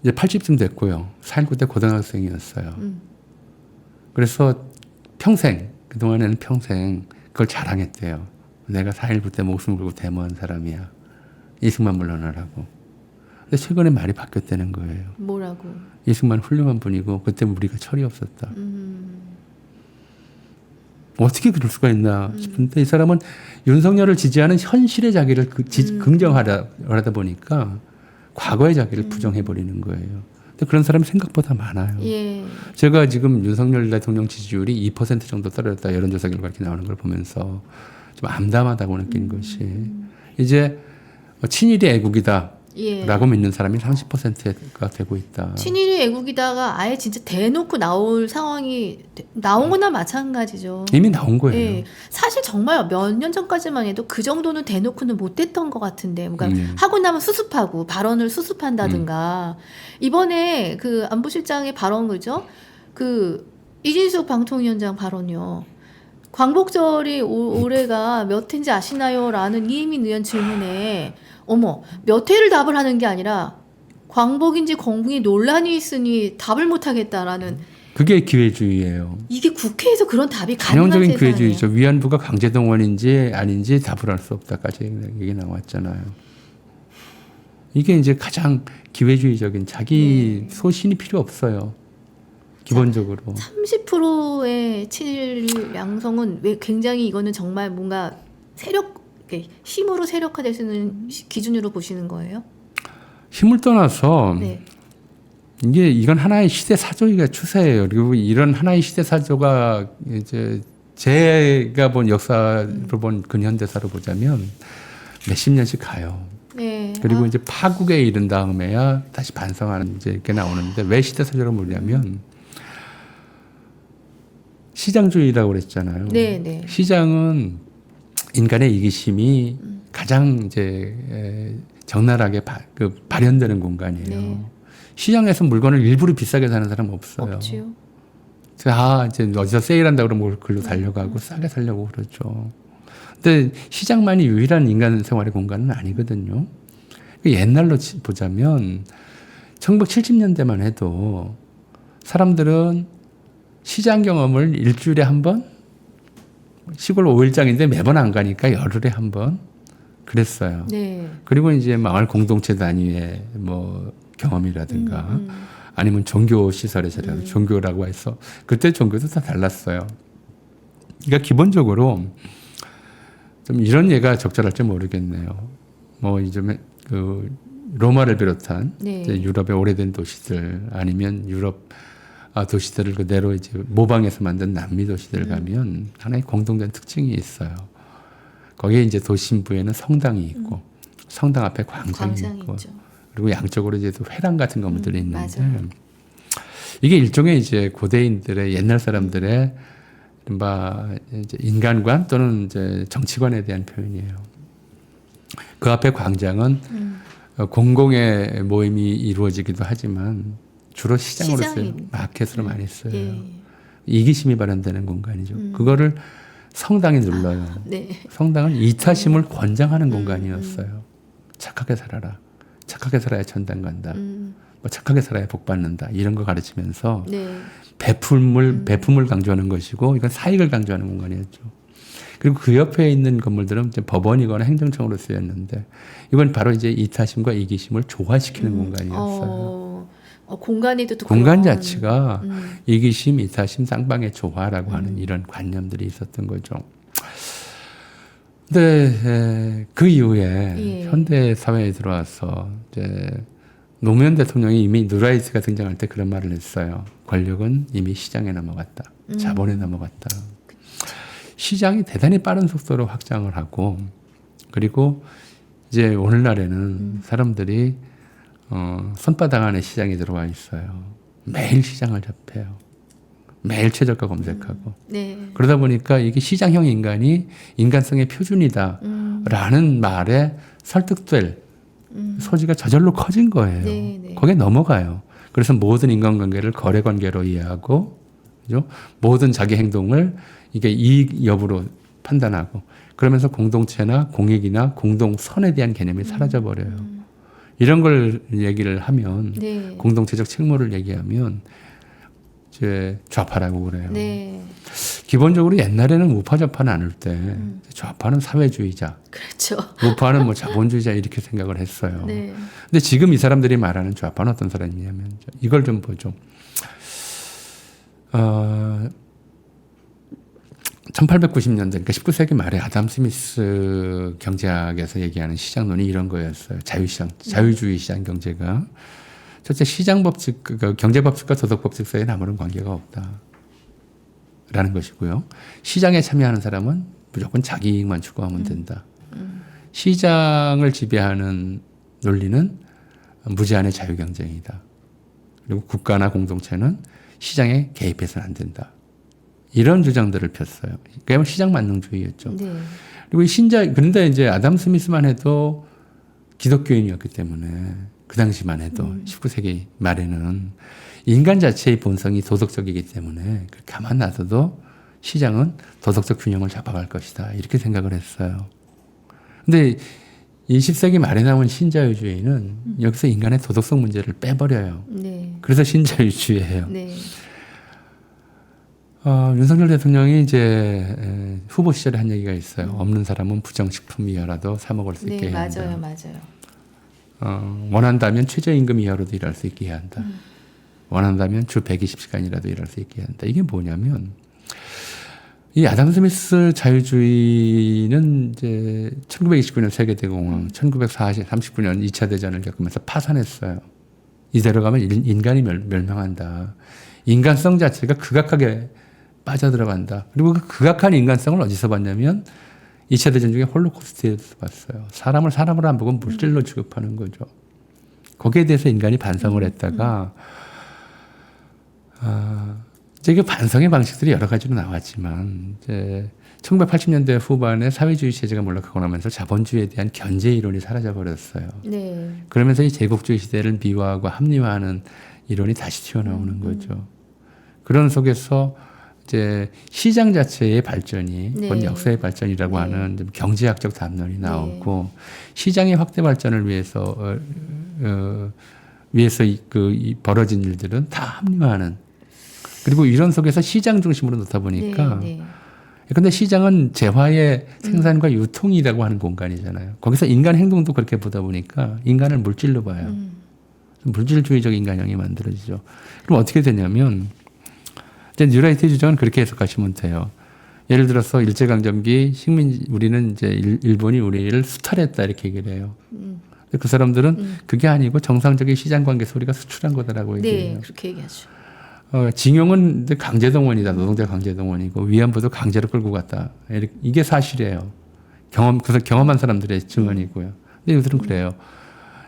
이제 80쯤 됐고요. 4.19 때 고등학생이었어요. 그래서 그동안에는 평생 그걸 자랑했대요. 내가 4.19 때 목숨 걸고 데모한 사람이야. 이승만 물러나라고. 근데 최근에 말이 바뀌었다는 거예요. 뭐라고? 이승만 훌륭한 분이고 그때 우리가 철이 없었다. 어떻게 그럴 수가 있나 싶은데 이 사람은 윤석열을 지지하는 현실의 자기를 긍정하다 보니까 과거의 자기를 부정해버리는 거예요. 근데 그런 사람이 생각보다 많아요. 예. 제가 지금 윤석열 대통령 지지율이 2% 정도 떨어졌다 여론조사 결과 이렇게 나오는 걸 보면서 좀 암담하다고 느낀 것이 이제 친일이 애국이다. 예. 믿는 사람이 30%가 되고 있다. 친일이 애국이다가 아예 진짜 대놓고 나올 상황이 나온 거나 마찬가지죠. 이미 나온 거예요. 예. 사실 정말 몇 년 전까지만 해도 그 정도는 대놓고는 못 됐던 것 같은데, 그러니까 하고 나면 수습하고 발언을 수습한다든가. 이번에 그 안보실장의 발언 그죠? 그 이진숙 방통위원장 발언이요. 광복절이 올해가 몇 회인지 아시나요? 라는 이혜민 의원 질문에 어머, 몇 회를 답을 하는 게 아니라 광복인지 건국이 논란이 있으니 답을 못 하겠다라는, 그게 기회주의예요. 이게 국회에서 그런 답이 가능한 전형적인 세상이에요. 기회주의죠. 위안부가 강제동원인지 아닌지 답을 할 수 없다까지 얘기 나왔잖아요. 이게 이제 가장 기회주의적인 자기 소신이 필요 없어요. 기본적으로. 30%의 친일 양성은 왜 굉장히 이거는 정말 뭔가 힘으로 세력화될 수 있는 기준으로 보시는 거예요? 힘을 떠나서 네. 이건 하나의 시대 사조의 추세예요. 그리고 이런 하나의 시대 사조가 이제 제가 본 역사를 본 근현대사로 보자면 몇십 년씩 가요. 네. 그리고 이제 파국에 이른 다음에야 다시 반성하는 이제 이렇게 나오는데 왜 시대 사조를 보냐면 시장주의라고 그랬잖아요. 네, 네. 시장은 인간의 이기심이 가장 이제 적나라하게 발현되는 공간이에요. 네. 시장에서 물건을 일부러 비싸게 사는 사람 없어요. 없지요. 이제 어디서 세일한다 그러면 글로 달려가고 싸게 살려고 그러죠. 근데 시장만이 유일한 인간 생활의 공간은 아니거든요. 옛날로 보자면 1970년대만 해도 사람들은 시장 경험을 일주일에 한 번, 시골 5일장인데 매번 안 가니까 열흘에 한 번 그랬어요. 네. 그리고 이제 마을 공동체 단위의 뭐 경험이라든가 아니면 종교 시설에서라도 종교라고 해서 그때 종교도 다 달랐어요. 그러니까 기본적으로 좀 이런 예가 적절할지 모르겠네요. 뭐 이제 그 로마를 비롯한 네. 이제 유럽의 오래된 도시들 아니면 유럽 도시들을 그대로 이제 모방해서 만든 남미 도시들 가면 하나의 공통된 특징이 있어요. 거기에 이제 도심부에는 성당이 있고 성당 앞에 광장이 있고 있죠. 그리고 양쪽으로 이제 또 회랑 같은 건물들이 있는데 맞아요. 이게 일종의 이제 고대인들의 옛날 사람들의 이른바 이제 인간관 또는 이제 정치관에 대한 표현이에요. 그 앞에 광장은 공공의 모임이 이루어지기도 하지만 주로 시장으로 써요. 마켓으로 많이 써요. 예. 이기심이 발현되는 공간이죠. 그거를 성당이 눌러요. 네. 성당은 이타심을 권장하는 공간이었어요. 착하게 살아라. 착하게 살아야 천당 간다. 뭐 착하게 살아야 복 받는다. 이런 거 가르치면서 네. 배품을 강조하는 것이고 이건 사익을 강조하는 공간이었죠. 그리고 그 옆에 있는 건물들은 이제 법원이거나 행정청으로 쓰였는데 이건 바로 이제 이타심과 이기심을 조화시키는 공간이었어요. 공간에도 또 공간 그런, 자체가 이기심, 이타심, 쌍방의 조화라고 하는 이런 관념들이 있었던 거죠. 근데 그 이후에 예. 현대 사회에 들어와서 이제 노무현 대통령이 이미 뉴라이트가 등장할 때 그런 말을 했어요. 권력은 이미 시장에 넘어갔다. 자본에 넘어갔다. 시장이 대단히 빠른 속도로 확장을 하고 그리고 이제 오늘날에는 사람들이 손바닥 안에 시장이 들어와 있어요. 매일 시장을 접해요. 매일 최저가 검색하고. 네. 그러다 보니까 이게 시장형 인간이 인간성의 표준이다라는 말에 설득될 소지가 저절로 커진 거예요. 네, 네. 거기에 넘어가요. 그래서 모든 인간관계를 거래관계로 이해하고, 그죠? 모든 자기 행동을 이게 이익 여부로 판단하고, 그러면서 공동체나 공익이나 공동선에 대한 개념이 사라져 버려요. 이런 걸 얘기를 하면 네. 공동체적 책무를 얘기하면 이제 좌파라고 그래요. 네. 기본적으로 옛날에는 우파 좌파 나눌 때 좌파는 사회주의자, 그렇죠. 우파는 뭐 자본주의자 이렇게 생각을 했어요. 네. 근데 지금 이 사람들이 말하는 좌파는 어떤 사람이냐면 이걸 좀 보죠. 1890년대, 그러니까 19세기 말에 아담 스미스 경제학에서 얘기하는 시장론이 이런 거였어요. 자유주의 시장 경제가. 첫째, 시장 법칙, 경제 법칙과 도덕 법칙 사이에 아무런 관계가 없다라는 것이고요. 시장에 참여하는 사람은 무조건 자기 이익만 추구하면 된다. 시장을 지배하는 논리는 무제한의 자유경쟁이다. 그리고 국가나 공동체는 시장에 개입해서는 안 된다. 이런 주장들을 폈어요. 그야말로 시장 만능주의였죠. 네. 그리고 그런데 이제 아담 스미스만 해도 기독교인이었기 때문에 그 당시만 해도 19세기 말에는 인간 자체의 본성이 도덕적이기 때문에 가만 놔둬도 시장은 도덕적 균형을 잡아갈 것이다. 이렇게 생각을 했어요. 근데 20세기 말에 나온 신자유주의는 여기서 인간의 도덕성 문제를 빼버려요. 네. 그래서 신자유주의예요. 네. 윤석열 대통령이 이제 후보 시절에 한 얘기가 있어요. 없는 사람은 부정식품 이하라도 사 먹을 수 있게 네, 해야 한다. 맞아요. 원한다면 최저임금 이하로도 일할 수 있게 해야 한다. 원한다면 주 120시간이라도 일할 수 있게 해야 한다. 이게 뭐냐면 이 아담 스미스 자유주의는 이제 1929년 세계대공황, 1939년 2차 대전을 겪으면서 파산했어요. 이대로 가면 인간이 멸망한다. 인간성 자체가 극악하게 빠져들어간다. 그리고 그 극악한 인간성을 어디서 봤냐면 2차 대전 중에 홀로코스트에서 봤어요. 사람을 안 보고 물질로 취급하는 거죠. 거기에 대해서 인간이 반성을 했다가 이제 그 반성의 방식들이 여러 가지로 나왔지만 이제 1980년대 후반에 사회주의 체제가 몰락하고 나면서 자본주의에 대한 견제 이론이 사라져 버렸어요. 네. 그러면서 이 제국주의 시대를 미화하고 합리화하는 이론이 다시 튀어나오는 거죠. 그런 속에서 이제 시장 자체의 발전이 네. 곧 역사의 발전이라고 하는 좀 경제학적 담론이 나오고 시장의 확대 발전을 위해서 이 벌어진 일들은 다 합리화하는 그리고 이런 속에서 시장 중심으로 놓다 보니까 근데 시장은 재화의 생산과 유통이라고 하는 공간이잖아요. 거기서 인간 행동도 그렇게 보다 보니까 인간을 물질로 봐요. 물질주의적 인간형이 만들어지죠. 그럼 어떻게 되냐면 이제 뉴라이트 주장은 그렇게 해석하시면 돼요. 예를 들어서 일제강점기 우리는 이제 일본이 우리를 수탈했다 이렇게 얘기를 해요. 그 사람들은 그게 아니고 정상적인 시장 관계 소리가 수출한 거다라고 얘기해요. 네, 그렇게 얘기하죠. 징용은 강제동원이다. 노동자 강제동원이고 위안부도 강제로 끌고 갔다. 이게 사실이에요. 그래서 경험한 사람들의 증언이고요. 근데 이들은 그래요.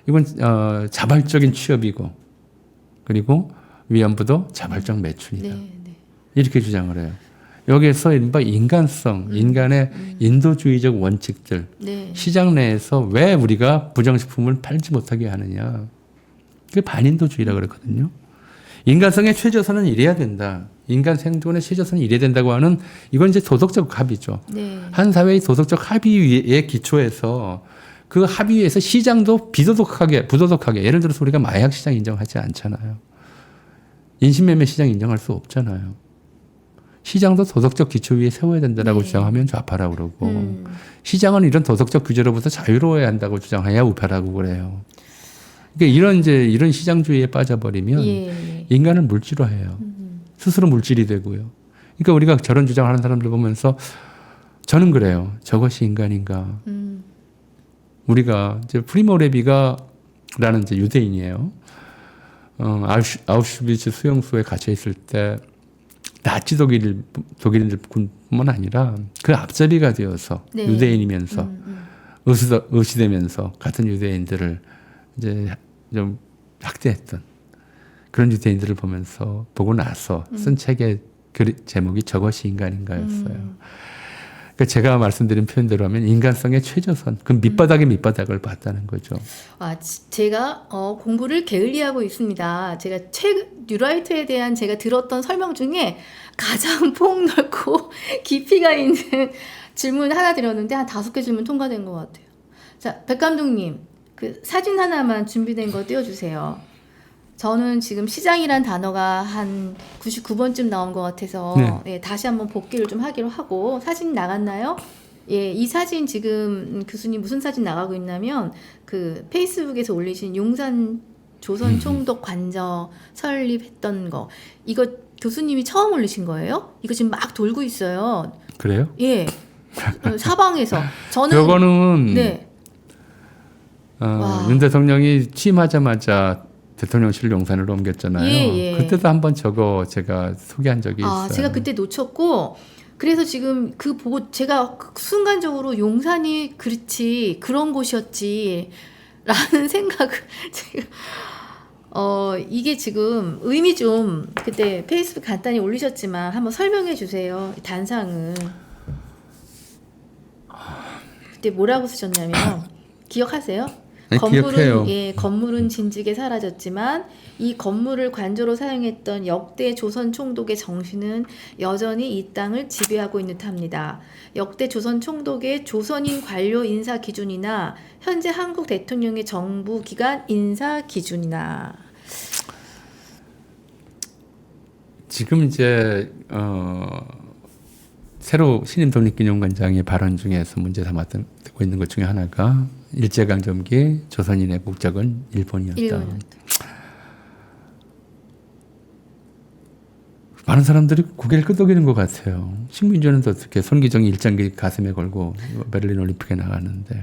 이건 자발적인 취업이고 그리고 위안부도 자발적 매춘이다. 네. 이렇게 주장을 해요. 여기에서 이른바 인간성, 인간의 인도주의적 원칙들, 시장 내에서 왜 우리가 부정식품을 팔지 못하게 하느냐. 그게 반인도주의라고 그랬거든요. 인간성의 최저선은 이래야 된다. 인간 생존의 최저선은 이래야 된다고 하는 이건 이제 도덕적 합의죠. 네. 한 사회의 도덕적 합의에 기초해서 그 합의에서 시장도 부도덕하게 예를 들어서 우리가 마약 시장 인정하지 않잖아요. 인신매매 시장 인정할 수 없잖아요. 시장도 도덕적 기초 위에 세워야 된다라고 주장하면 좌파라고 그러고 시장은 이런 도덕적 규제로부터 자유로워야 한다고 주장해야 우파라고 그래요. 그러니까 이런 시장주의에 빠져버리면 인간을 물질화해요. 스스로 물질이 되고요. 그러니까 우리가 저런 주장하는 사람들 보면서 저는 그래요. 저것이 인간인가? 우리가 이제 프리모 레비가라는 이제 유대인이에요. 아우슈비츠 수용소에 갇혀 있을 때 나치 독일인들뿐만 아니라 그 앞잡이가 되어서 유대인이면서 의시되면서 같은 유대인들을 이제 좀 학대했던 그런 유대인들을 보고 나서 쓴 책의 제목이 저것이 인간인가였어요. 그러니까 제가 말씀드린 표현대로 하면 인간성의 최저선, 그 밑바닥의 밑바닥을 봤다는 거죠. 제가 공부를 게을리하고 있습니다. 제가 뉴라이트에 대한 제가 들었던 설명 중에 가장 폭넓고 깊이가 있는 질문 하나 드렸는데 한 5개 질문 통과된 것 같아요. 자, 백 감독님, 그 사진 하나만 준비된 거 띄워주세요. 저는 지금 시장이란 단어가 한 99번쯤 나온 것 같아서 다시 한번 복기를 좀 하기로 하고 사진 나갔나요? 이 사진 지금 교수님 무슨 사진 나가고 있냐면 그 페이스북에서 올리신 용산 조선 총독 관저 설립했던 거 이거 교수님이 처음 올리신 거예요? 이거 지금 막 돌고 있어요. 그래요? 예. 사방에서 저는 요거는 윤 대통령이 취임하자마자 대통령실 용산으로 옮겼잖아요. 그때도 한번 저거 제가 소개한 적이 있어요. 제가 그때 놓쳤고 그래서 지금 그 보고 제가 순간적으로 용산이 그렇지 그런 곳이었지 라는 생각을 제가 이게 지금 의미 좀 그때 페이스북 간단히 올리셨지만 한번 설명해 주세요. 단상은 그때 뭐라고 쓰셨냐면 기억하세요? 네, 기억해요. 건물은 진즉에 사라졌지만 이 건물을 관저로 사용했던 역대 조선 총독의 정신은 여전히 이 땅을 지배하고 있는 듯합니다. 역대 조선 총독의 조선인 관료 인사 기준이나 현재 한국 대통령의 정부 기관 인사 기준이나 지금 이제 새로 신임 독립기념관장의 발언 중에서 문제 삼았고 있는 것 중에 하나가 일제강점기 조선인의 국적은 일본이었다. 많은 사람들이 고개를 끄덕이는 것 같아요. 식민지는 어떻게 손기정이 일장기 가슴에 걸고 베를린 올림픽에 나갔는데.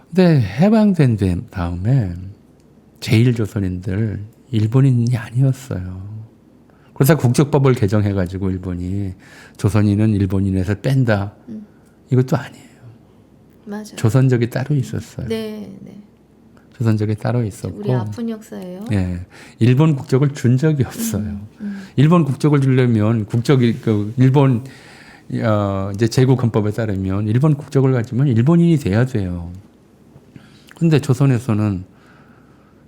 근데 해방된 다음에 제1조선인들 일본인이 아니었어요. 그래서 국적법을 개정해가지고 일본이 조선인은 일본인에서 뺀다. 이것도 아니에요. 맞아요. 조선적이 따로 있었어요. 네, 네. 조선적이 따로 있었고. 우리 아픈 역사예요. 예, 일본 국적을 준 적이 없어요. 일본 국적을 주려면 국적이 일본 이제 제국 헌법에 따르면 일본 국적을 가지면 일본인이 돼야 돼요. 근데 조선에서는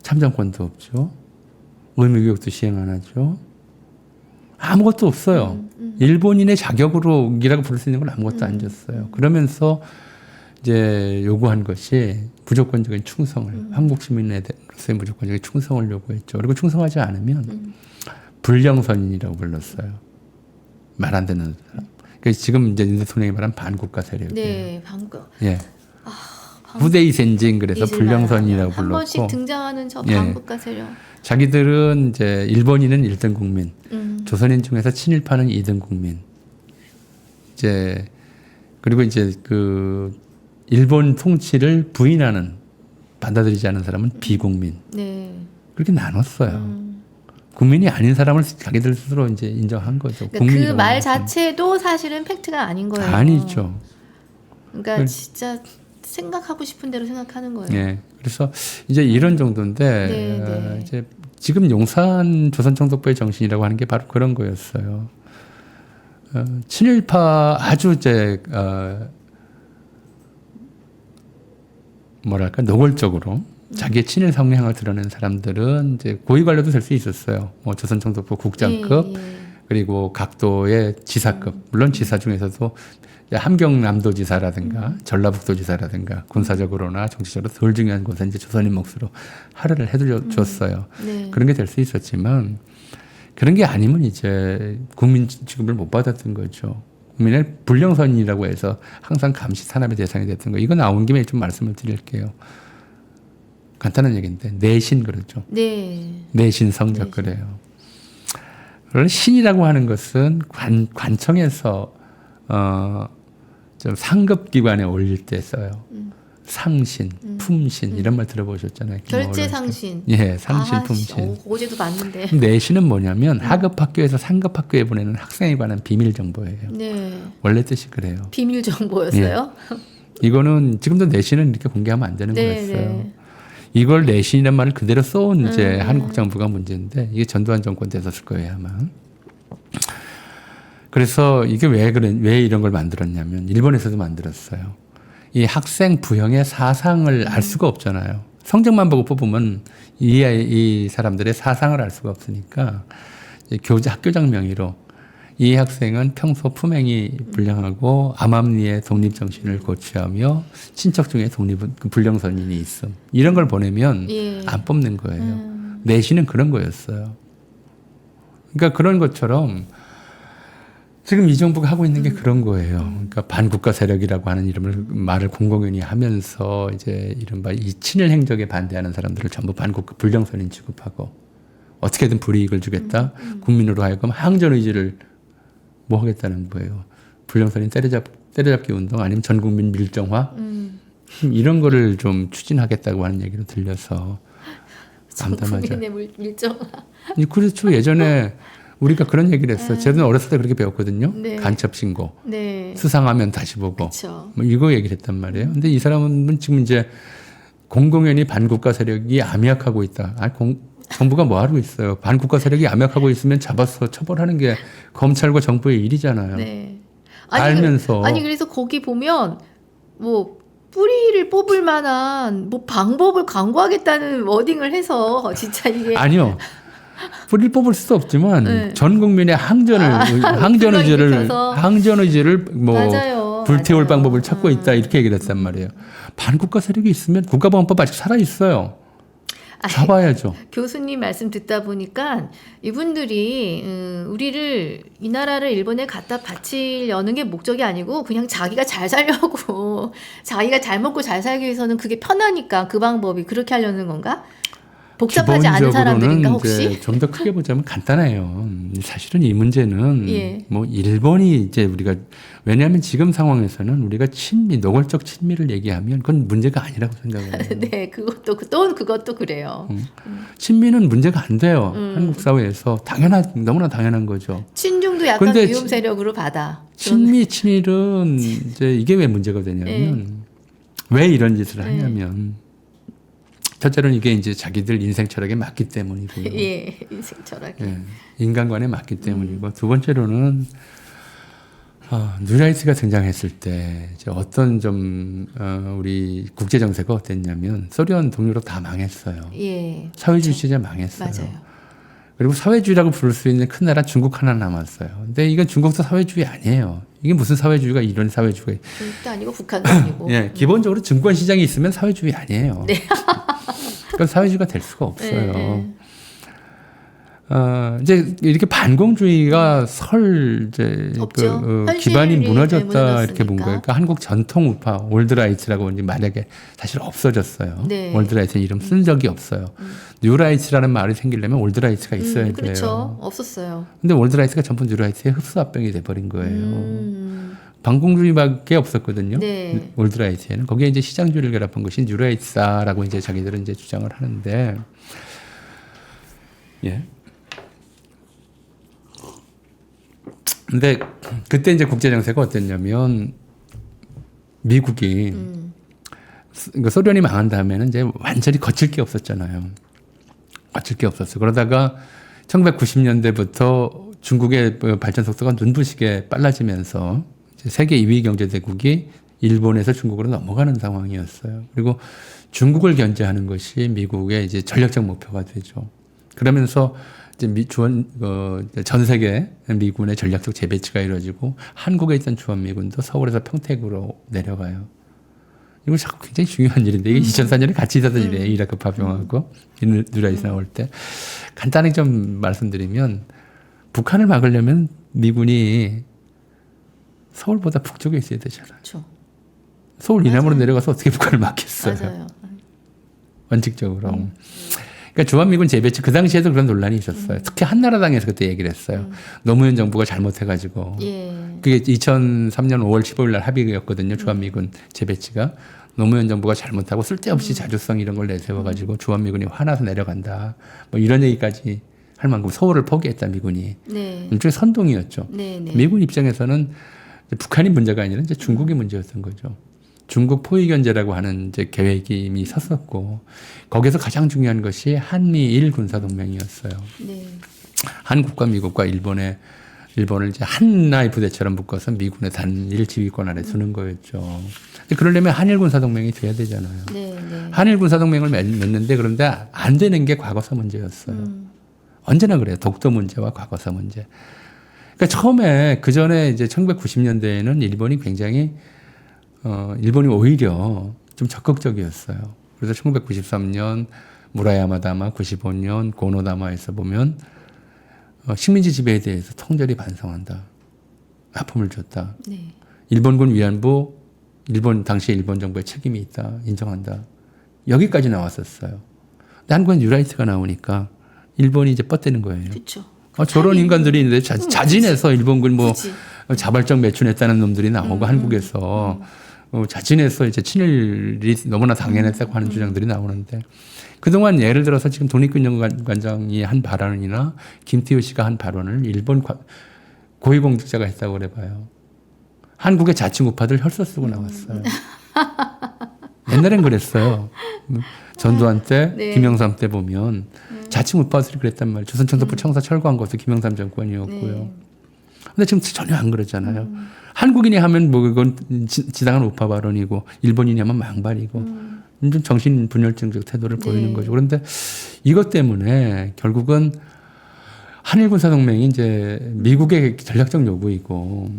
참정권도 없죠. 의무교육도 시행 안 하죠. 아무것도 없어요. 일본인의 자격으로이라고 부를 수 있는 건 아무것도 안 줬어요. 그러면서 이제 요구한 것이 무조건적인 충성을, 한국 시민으로서의 무조건적인 충성을 요구했죠. 그리고 충성하지 않으면 불령선인이라고 불렀어요. 말 안 듣는 사람. 그러니까 지금 이제 윤 대통령이 말한 반국가 세력이에요. 네, 반국. 예. 후대이 센징 그래서 불령선이라고 한 불렀고. 번씩 등장하는 저 예. 반국가 세력. 자기들은 이제 일본인은 1등 국민, 조선인 중에서 친일파는 2등 국민. 이제 그리고 이제 그 일본 통치를 부인하는 받아들이지 않은 사람은 비국민. 네. 그렇게 나눴어요. 국민이 아닌 사람을 자기들 스스로 이제 인정한 거죠. 그러니까 그 말 자체도 사실은 팩트가 아닌 거예요. 아니죠. 그러니까 진짜 생각하고 싶은 대로 생각하는 거예요. 네. 그래서 이제 이런 정도인데 네. 이제 지금 용산 조선총독부의 정신이라고 하는 게 바로 그런 거였어요. 친일파 아주 이제 뭐랄까 노골적으로 자기의 친일 성향을 드러낸 사람들은 이제 고위 관료도 될 수 있었어요. 뭐 조선총독부 국장급 그리고 각도의 지사급 물론 지사 중에서도 함경남도지사라든가 전라북도지사라든가 군사적으로나 정치적으로 덜 중요한 곳에 이제 조선인 몫으로 하루를 해줬어요. 네. 그런 게 될 수 있었지만 그런 게 아니면 이제 국민 취급을 못 받았던 거죠. 국민의 불령선이라고 해서 항상 감시 산업의 대상이 됐던 거. 이거 나온 김에 좀 말씀을 드릴게요. 간단한 얘기인데 내신 그러죠. 네. 내신 성적 그래요. 그런 신이라고 하는 것은 관청에서 좀 상급 기관에 올릴 때 써요. 상신, 품신 이런 말 들어보셨잖아요. 결제 상신. 예, 상신, 품신. 어제도 봤는데. 내신은 뭐냐면 하급 학교에서 상급 학교에 보내는 학생에 관한 비밀 정보예요. 네. 원래 뜻이 그래요. 비밀 정보였어요? 이거는 지금도 내신은 이렇게 공개하면 안 되는 거였어요. 네. 이걸 내신이란 말을 그대로 써온 이제 한국 정부가 문제인데 이게 전두환 정권 때 썼을 거예요 아마. 그래서 이게 왜 이런 걸 만들었냐면 일본에서도 만들었어요. 이 학생 부형의 사상을 알 수가 없잖아요. 성적만 보고 뽑으면 이 사람들의 사상을 알 수가 없으니까 학교장 명의로 이 학생은 평소 품행이 불량하고 암암리의 독립정신을 고취하며 친척 중에 불령선인이 있음. 이런 걸 보내면 안 뽑는 거예요. 내신은 그런 거였어요. 그러니까 그런 것처럼 지금 이 정부가 하고 있는 게 그런 거예요. 그러니까 반국가 세력이라고 하는 말을 공공연히 하면서 이제 이른바 이 친일 행적에 반대하는 사람들을 전부 반국가 불령선인 취급하고 어떻게든 불이익을 주겠다. 국민으로 하여금 항전 의지를 뭐 하겠다는 거예요. 불령선인 때려잡기 운동 아니면 전국민 밀정화 이런 거를 좀 추진하겠다고 하는 얘기로 들려서 암담하죠. 전국민의 밀정화. 그렇죠. 예전에 우리가 그런 얘기를 했어요. 저는 어렸을 때 그렇게 배웠거든요. 네. 간첩 신고. 네. 수상하면 다시 보고. 그쵸. 뭐 이거 얘기를 했단 말이에요. 근데 이 사람은 지금 이제 공공연히 반국가 세력이 암약하고 있다. 정부가 뭐 하고 있어요? 반국가 세력이 암약하고 있으면 잡아서 처벌하는 게 검찰과 정부의 일이잖아요. 네. 알면서. 아니 그래서 거기 보면 뭐 뿌리를 뽑을 만한 뭐 방법을 강구하겠다는 워딩을 해서 진짜 이게 아니요. 뿌리를 뽑을 수도 없지만 네. 전 국민의 항전 의지를 뭐 맞아요. 불태울 맞아요. 방법을 찾고 있다 이렇게 얘기를 했단 말이에요. 반국가 세력이 있으면 국가보안법 아직 살아 있어요. 잡아야죠. 교수님 말씀 듣다 보니까 이분들이 우리를 이 나라를 일본에 갖다 바치려는 게 목적이 아니고 그냥 자기가 잘 살려고 자기가 잘 먹고 잘 살기 위해서는 그게 편하니까 그 방법이 그렇게 하려는 건가? 복잡하지 않은 사람들인가 혹시? 좀 더 크게 보자면 간단해요. 사실은 이 문제는 예. 뭐 일본이 이제 우리가 왜냐하면 지금 상황에서는 우리가 노골적 친미를 얘기하면 그건 문제가 아니라고 생각해요. 네, 그것도 그래요. 친미는 문제가 안 돼요. 한국 사회에서 너무나 당연한 거죠. 친중도 약간 위험 세력으로 받아. 친일은 이제 이게 왜 문제가 되냐면 왜 이런 짓을 하냐면 첫째로는 이게 이제 자기들 인생 철학에 맞기 때문이고요. 예, 인생 철학에. 예, 인간관에 맞기 때문이고 두 번째로는 뉴라이트가 등장했을 때 이제 어떤 우리 국제 정세가 어땠냐면 소련 동유럽 다 망했어요. 예. 사회주의 시대 망했어요. 맞아요. 그리고 사회주의라고 부를 수 있는 큰 나라 중국 하나 남았어요. 근데 이건 중국도 사회주의 아니에요. 이게 무슨 사회주의가 이런 사회주의? 중국도 아니고 북한도 아니고. 예, 기본적으로 증권 시장이 있으면 사회주의 아니에요. 네. 그건 사회주의가 될 수가 없어요. 네. 이제 이렇게 반공주의가 기반이 무너졌다 이렇게 본 거예요. 그러니까 한국 전통 우파 올드라이트라고 이제 만약에 사실 없어졌어요. 네. 올드라이트 이름 쓴 적이 없어요. 뉴라이트라는 말이 생기려면 올드라이트가 있어야 돼요. 그렇죠. 없었어요. 근데 올드라이트가 전부 뉴라이트의 흡수합병이 돼버린 거예요. 반공주의밖에 없었거든요. 네. 올드라이트에는 거기에 이제 시장주의를 결합한 것이 뉴라이트다라고 이제 자기들은 이제 주장을 하는데, 예. 근데 그때 이제 국제 정세가 어땠냐면 미국이 소련이 망한 다음에는 이제 완전히 거칠 게 없었잖아요. 거칠 게 없었어. 그러다가 1990년대부터 중국의 발전 속도가 눈부시게 빨라지면서 세계 2위 경제대국이 일본에서 중국으로 넘어가는 상황이었어요. 그리고 중국을 견제하는 것이 미국의 이제 전략적 목표가 되죠. 그러면서 이제 전 세계 미군의 전략적 재배치가 이루어지고 한국에 있던 주한미군도 서울에서 평택으로 내려가요. 이거 참 굉장히 중요한 일인데 이게 2004년에 같이 있었던 일이에요. 이라크 파병하고 뉴라이트 나올 때. 간단히 좀 말씀드리면 북한을 막으려면 미군이 서울보다 북쪽에 있어야 되잖아요. 그렇죠. 서울 이남으로 내려가서 어떻게 북한을 막겠어요. 맞아요. 원칙적으로. 그러니까 주한미군 재배치 그 당시에도 그런 논란이 있었어요. 특히 한나라당에서 그때 얘기를 했어요. 노무현 정부가 잘못해가지고. 예. 그게 2003년 5월 15일 날 합의였거든요. 주한미군 재배치가. 노무현 정부가 잘못하고 쓸데없이 자주성 이런 걸 내세워가지고 주한미군이 화나서 내려간다. 뭐 이런 얘기까지 할 만큼 서울을 포기했다 미군이. 네. 일종의 선동이었죠. 네, 네. 미군 입장에서는 북한이 문제가 아니라 이제 중국이 문제였던 거죠. 중국 포위 견제라고 하는 이제 계획이 이미 섰었고 거기서 가장 중요한 것이 한미일 군사 동맹이었어요. 네. 한국과 미국과 일본을 이제 하나의 부대처럼 묶어서 미군의 단일 지휘권 아래 두는 거였죠. 그러려면 한일 군사 동맹이 돼야 되잖아요. 네, 네. 한일 군사 동맹을 맺는데 그런데 안 되는 게 과거사 문제였어요. 언제나 그래요. 독도 문제와 과거사 문제. 그러니까 처음에 그 전에 이제 1990년대에는 일본이 굉장히 일본이 오히려 좀 적극적이었어요. 그래서 1993년 무라야마다마, 95년 고노다마에서 보면 식민지 지배에 대해서 통절히 반성한다. 아픔을 줬다. 네. 일본군 위안부, 당시 일본 정부의 책임이 있다. 인정한다. 여기까지 나왔었어요. 근데 한국은 뉴라이트가 나오니까 일본이 이제 뻗대는 거예요. 그렇죠. 저런 인간들이 있는데 자진해서 일본군 자발적 매춘했다는 놈들이 나오고 한국에서 자진해서 이제 친일이 너무나 당연했다고 하는 주장들이 나오는데 그동안 예를 들어서 지금 독립군정관장이 한 발언이나 김태우 씨가 한 발언을 일본 고위공직자가 했다고 그래봐요. 한국의 자칭 우파들 혈서 쓰고 나왔어요. 옛날엔 그랬어요. 전두환 때, 네. 김영삼 때 보면 자치 못받으리 그랬단 말이에요. 조선청사부 청사 철거한 것도 김영삼 정권이었고요. 네. 근데 지금 전혀 안 그러잖아요. 한국인이 하면 뭐 그건 지당한 우파 발언이고 일본인이 하면 망발이고 좀 정신 분열증적 태도를 네. 보이는 거죠. 그런데 이것 때문에 결국은 한일 군사 동맹이 이제 미국의 전략적 요구이고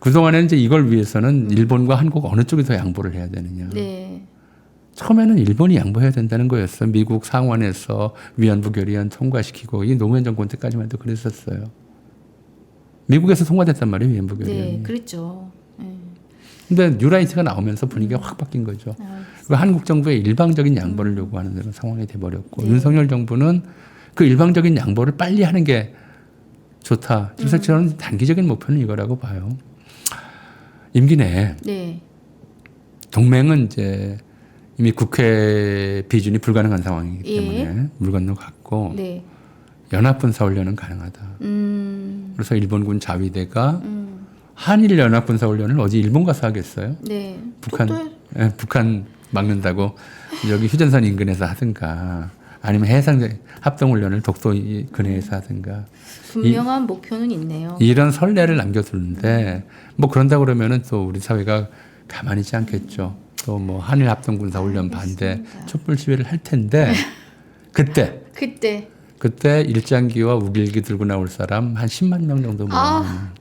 그동안에는 이제 이걸 위해서는 일본과 한국 어느 쪽이 더 양보를 해야 되느냐. 네. 처음에는 일본이 양보해야 된다는 거였어요. 미국 상원에서 위안부 결의안 통과시키고 이 노무현 정권 때까지만 해도 그랬었어요. 미국에서 통과됐단 말이에요, 위안부 결의안이. 네, 그랬죠. 네. 근데 뉴라이트가 나오면서 분위기가 확 바뀐 거죠. 그리고 한국 정부의 일방적인 양보를 요구하는 그런 상황이 돼버렸고 네. 윤석열 정부는 그 일방적인 양보를 빨리 하는 게 좋다. 그래서 저는 단기적인 목표는 이거라고 봐요. 임기 내에 네. 동맹은 이제 이미 국회 비준이 불가능한 상황이기 때문에 물 건너갔고 네. 연합군사훈련은 가능하다. 그래서 일본군 자위대가 한일 연합군사훈련을 어디 일본 가서 하겠어요? 네. 북한 막는다고 여기 휴전선 인근에서 하든가 아니면 해상 합동훈련을 독도 근해에서 하든가 분명한 목표는 있네요. 이런 선례를 남겨두는데 뭐 그런다 그러면은 또 우리 사회가 가만히 있지 않겠죠. 또 뭐 한일 합동군사훈련 반대 촛불 시위를 할 텐데 그때 일장기와 우길기 들고 나올 사람 한 10만 명 정도 모으면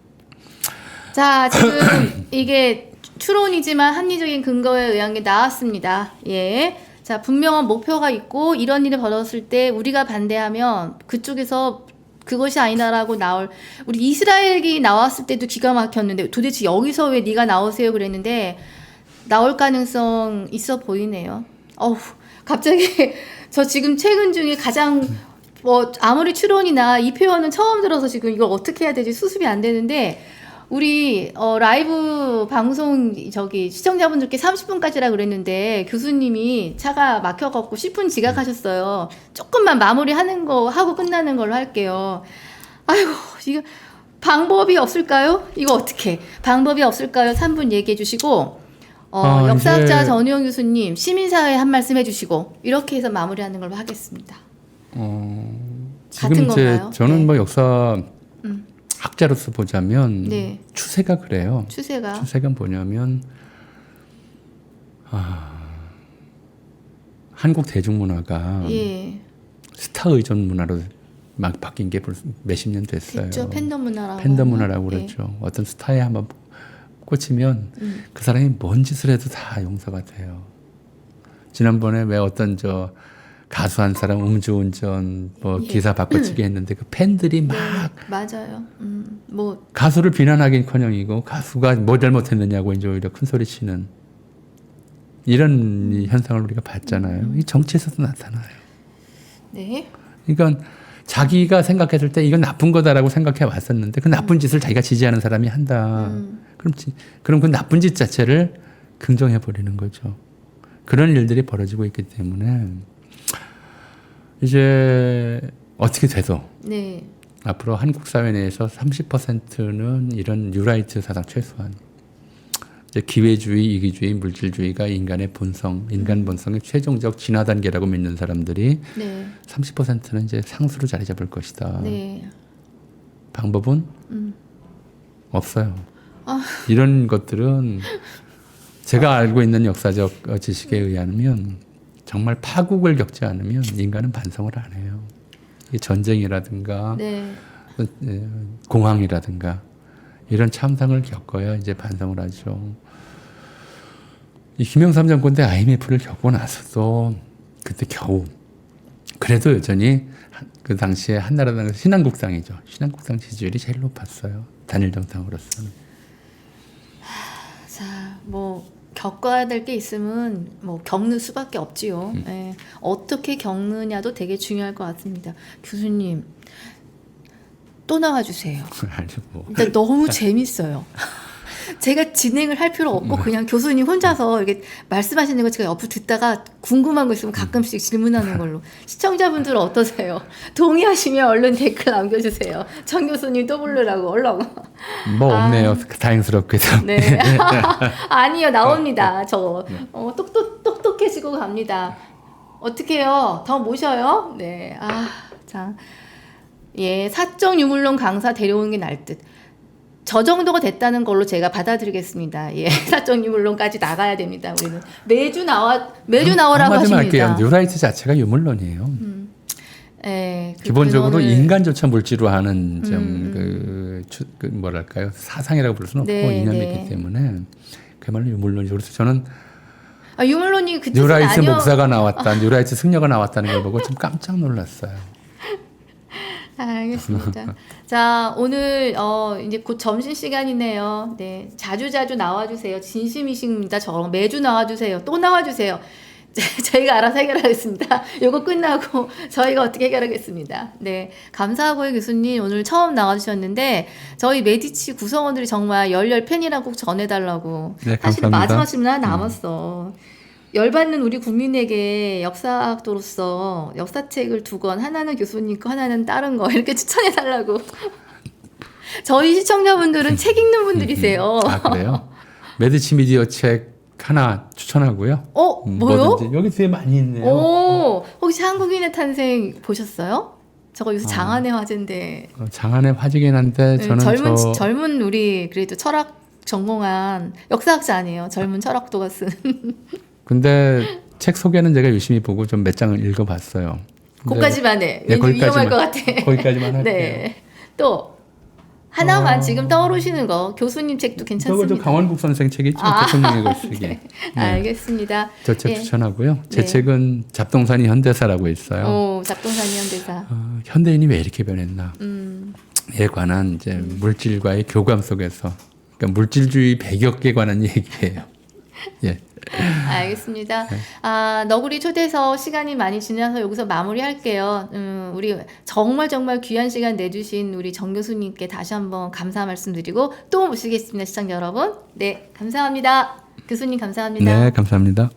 자, 지금 이게 추론이지만 합리적인 근거에 의한 게 나왔습니다. 예. 자, 분명한 목표가 있고 이런 일이 벌어졌을 때 우리가 반대하면 그쪽에서 그것이 아니다라고 나올 우리 이스라엘이 나왔을 때도 기가 막혔는데 도대체 여기서 왜 네가 나오세요 그랬는데 나올 가능성 있어 보이네요. 어우, 갑자기 저 지금 최근 중에 가장 뭐 아무리 추론이나 이 표현은 처음 들어서 지금 이걸 어떻게 해야 되지 수습이 안 되는데 우리 라이브 방송 저기 시청자분들께 30분까지라 그랬는데 교수님이 차가 막혀갖고 10분 지각하셨어요. 조금만 마무리하는 거 하고 끝나는 걸로 할게요. 아이고 이거 방법이 없을까요? 이거 어떻게 방법이 없을까요? 3분 얘기해 주시고 역사학자 이제 전우영 교수님 시민사회 한 말씀 해주시고 이렇게 해서 마무리하는 걸로 하겠습니다. 지금 같은 이제 건가요? 저는 네. 뭐 역사 학자로서 보자면 네. 추세가 그래요. 추세가 추세가 뭐냐면 한국 대중문화가 예 스타 의존 문화로 막 바뀐 게 벌써 몇십 년 됐어요. 됐죠. 팬덤 문화라고 팬덤 하나? 문화라고 예. 그러죠. 어떤 스타에 한번 꽂히면 그 사람이 뭔 짓을 해도 다 용서가 돼요. 지난번에 왜 어떤 저 가수 한 사람 음주운전 뭐 예. 기사 바꿔치기 했는데 그 팬들이 막 맞아요. 뭐 가수를 비난하긴커녕이고 가수가 뭐 잘못했느냐고 이제 오히려 큰 소리 치는 이런 이 현상을 우리가 봤잖아요. 이 정치에서도 나타나요. 네. 그러니까 자기가 생각했을 때 이건 나쁜 거다라고 생각해 왔었는데 그 나쁜 짓을 자기가 지지하는 사람이 한다. 그럼 그 나쁜 짓 자체를 긍정해 버리는 거죠. 그런 일들이 벌어지고 있기 때문에 이제 어떻게 돼도 네. 앞으로 한국 사회 내에서 30%는 이런 뉴라이트 사상 최소한 이제 기회주의, 이기주의, 물질주의가 인간의 본성, 인간 본성의 최종적 진화 단계라고 믿는 사람들이 네. 30%는 이제 상수로 자리 잡을 것이다. 네. 방법은 없어요. 이런 것들은 제가 알고 있는 역사적 지식에 의하면 정말 파국을 겪지 않으면 인간은 반성을 안 해요. 이게 전쟁이라든가 네. 공황이라든가 이런 참상을 겪어야 이제 반성을 하죠. 이 김영삼 정권 때 IMF를 겪고 나서도 그때 겨우 그래도 여전히 그 당시에 한나라당 신한국당이죠. 신한국당 지지율이 제일 높았어요. 단일 정당으로서는. 자, 뭐 겪어야 될 게 있으면 뭐 겪는 수밖에 없지요. 예. 어떻게 겪느냐도 되게 중요할 것 같습니다. 교수님 또 나와주세요. 아니 뭐 일단 너무 재밌어요. 제가 진행을 할 필요 없고 그냥 교수님 혼자서 이렇게 말씀하시는 거 제가 옆으로 듣다가 궁금한 거 있으면 가끔씩 질문하는 걸로. 시청자분들은 어떠세요? 동의하시면 얼른 댓글 남겨주세요. 정 교수님 또 부르라고 얼른. 뭐 없네요. 다행스럽게도. 네. 아니요, 나옵니다. 저 똑똑해지고 갑니다. 어떻게 해요? 더 모셔요? 네. 자. 예, 사적 유물론 강사 데려오는 게 날 듯. 저 정도가 됐다는 걸로 제가 받아들이겠습니다. 예, 사적 유물론까지 나가야 됩니다. 우리는 매주 나오라고 한마디만 하십니다. 할게요. 뉴라이트 자체가 유물론이에요. 예, 기본적으로 근원을- 인간조차 물질로 하는 그 뭐랄까요, 사상이라고 부를 수는 없고 네, 이념이기 네. 때문에 그야말로 유물론이죠. 그래서 저는 유물론이 그 뜻은 뉴라이트 아니요. 목사가 나왔다, 뉴라이트 승려가 나왔다는 걸 보고 좀 깜짝 놀랐어요. 알겠습니다. 자, 오늘 이제 곧 점심 시간이네요. 네, 자주 나와주세요. 진심이십니다. 매주 나와주세요. 또 나와주세요. 저희가 알아서 해결하겠습니다. 요거 끝나고 저희가 어떻게 해결하겠습니다. 네, 감사하고요, 교수님. 오늘 처음 나와주셨는데 저희 메디치 구성원들이 정말 열렬 팬이라고 꼭 전해달라고. 네, 사실 감사합니다. 마지막 질문 하나 남았어. 열받는 우리 국민에게 역사학도로서 역사책을 2권, 하나는 교수님 거, 하나는 다른 거 이렇게 추천해달라고. 저희 시청자분들은 책 읽는 분들이세요. 그래요? 메디치 미디어 책 하나 추천하고요. 뭐요? 뭐든지. 여기 뒤에 많이 있네요. 오, 혹시 한국인의 탄생 보셨어요? 저거 요새 장안의 화제인데. 장안의 화제긴 한데 네, 저는 젊은 우리 그래도 철학 전공한 역사학자 아니에요. 젊은 철학도가 쓴. 근데 책 소개는 제가 유심히 보고 좀 몇 장을 읽어봤어요. 근데 거기까지만 해. 네, 왠지 위험할 것 같아. 거기까지만 할게요. 네. 또 하나만 지금 떠오르시는 거 교수님 책도 괜찮습니다. 저거 강원국 선생 책이 있죠. 대통령의 글쓰기. 네. 알겠습니다. 저 책 예. 추천하고요. 제 네. 책은 잡동사니 현대사라고 있어요. 작동산이 현대사. 현대인이 왜 이렇게 변했나? 에 관한 이제 음. 물질과의 교감 속에서, 그러니까 물질주의 100여 개 관한 얘기예요. 예. 알겠습니다. 너구리 초대서 시간이 많이 지나서 여기서 마무리할게요. 우리 정말 귀한 시간 내주신 우리 정 교수님께 다시 한번 감사 말씀드리고 또 모시겠습니다. 시청자 여러분. 네, 감사합니다. 교수님 감사합니다. 네, 감사합니다.